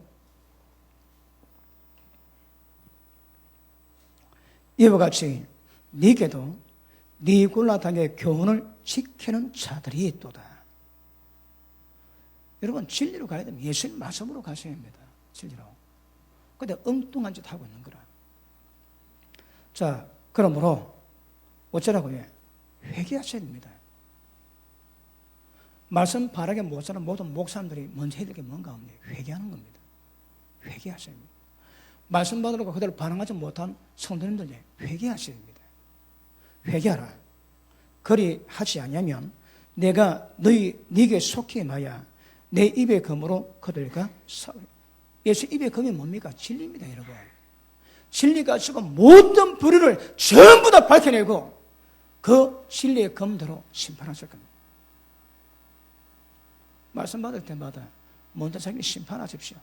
이와 같이 네게도 네 굴라당의 교훈을 지키는 자들이 있도다. 여러분, 진리로 가야 됩니다. 예수님 말씀으로 가셔야 합니다. 진리로. 근데 엉뚱한 짓 하고 있는 거라. 자, 그러므로 어쩌라고요? 회개하셔야 됩니다. 말씀 바르게 못 사는 모든 목사님들이 먼저 해야 될 게 뭔가 없네요. 회개하는 겁니다. 회개하셔야 됩니다. 말씀 받으려고 그대로 반응하지 못한 성도님들 회개하셔야 됩니다. 회개하라. 그리 하지 아니하면 내가 네게 속히 마야 내 입의 검으로 그들과 싸우리. 예수 입의 검이 뭡니까? 진리입니다, 여러분. 진리가 지금 모든 불의를 전부 다 밝혀내고 그 진리의 검대로 심판하실 겁니다. 말씀 받을 때마다 먼저 자기 심판하십시오.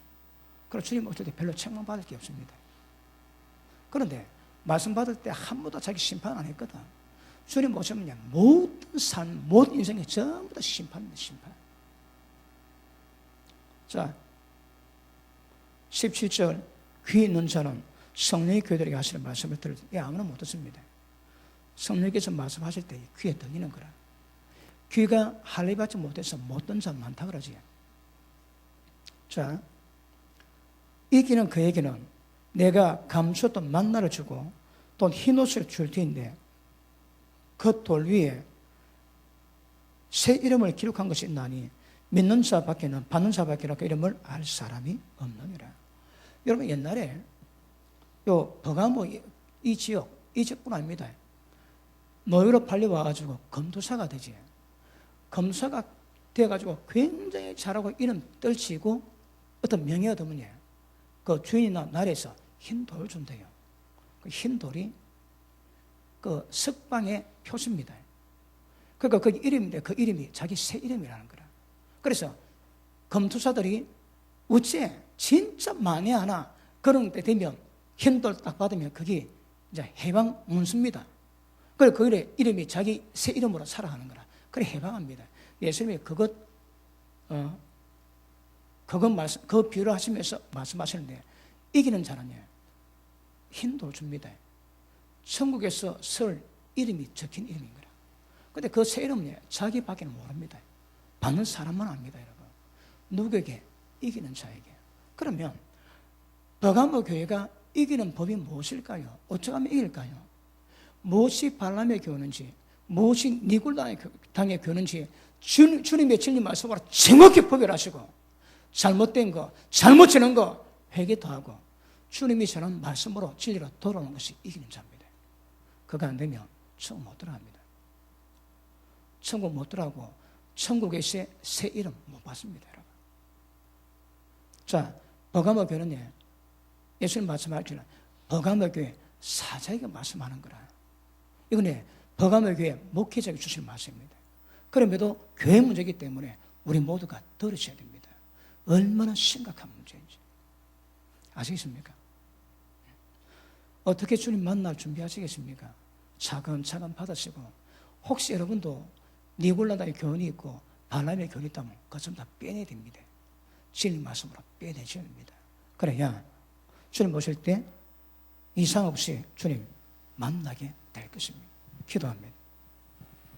그럼 주님 오실 때 별로 책망받을 게 없습니다. 그런데 말씀 받을 때 한 번도 자기 심판 안 했거든. 주님 오시면 모든 삶, 모든 인생이 전부 다 심판입니다. 심판. 자, 17절. 귀 있는 자는 성령의 교회들에게 하시는 말씀을 들을 때 아무나 못 듣습니다. 성령께서 말씀하실 때 귀에 들리는 거라. 귀가 할례받지 못해서 못 듣는 사람 많다 그러지. 자, 이기는 그에게는 내가 감추었던 만나를 주고 또 흰옷을 줄 테인데 그 돌 위에 새 이름을 기록한 것이 있나니 믿는 자밖에는 받는 자밖에는 그 이름을 알 사람이 없느니라. 여러분, 옛날에 요 버가모 이 지역뿐 아닙니다. 노예로 팔려와가지고 검도사가 되지. 검사가 돼가지고 굉장히 잘하고 이름 떨치고 어떤 명예 얻으면 그 주인이나 나라에서 흰 돌을 준대요. 그 흰 돌이 그 석방의 표시입니다. 그러니까 그 이름인데 그 이름이 자기 새 이름이라는 거라. 그래서 검투사들이 어째 진짜 만에 하나 그런 때 되면 흰 돌 딱 받으면 그게 이제 해방 문수입니다. 그래 그 이름이 자기 새 이름으로 살아가는 거라. 그래 해방합니다. 예수님이 그것 그 비유를 하시면서 말씀하시는데 이기는 자는 흰 돌 줍니다. 천국에서 설 이름이 적힌 이름인 거라. 근데 그 새 이름은 자기밖에는 모릅니다. 받는 사람만 압니다, 여러분. 누구에게? 이기는 자에게. 그러면 버가모 교회가 이기는 법이 무엇일까요? 어떻게 하면 이길까요? 무엇이 발람의 교훈인지, 무엇이 니굴당의 교훈인지 주님의 진리 말씀으로 정확히 분별하시고 잘못된 거, 잘못 지는 거 회개도 하고 주님이 전한 말씀으로 진리로 돌아오는 것이 이기는 자입니다. 그거 안 되면 천국 못 들어갑니다. 천국 못 들어가고 천국에서 새 이름 못 받습니다, 여러분. 자, 버가모 교회는 예수님 말씀하시는 버가모 교회 사자에게 말씀하는 거라. 이건 버가모 교회 목회자에게 주실 말씀입니다. 그럼에도 교회 문제이기 때문에 우리 모두가 들으셔야 됩니다. 얼마나 심각한 문제인지. 아시겠습니까? 어떻게 주님 만날 준비하시겠습니까? 차근차근 받으시고, 혹시 여러분도 니골라다의 교훈이 있고 발람의 교훈이 있다면 그것 좀 다 빼내야 됩니다. 진리 말씀으로 빼내셔야 됩니다. 그래야 주님 오실 때 이상 없이 주님 만나게 될 것입니다. 기도합니다.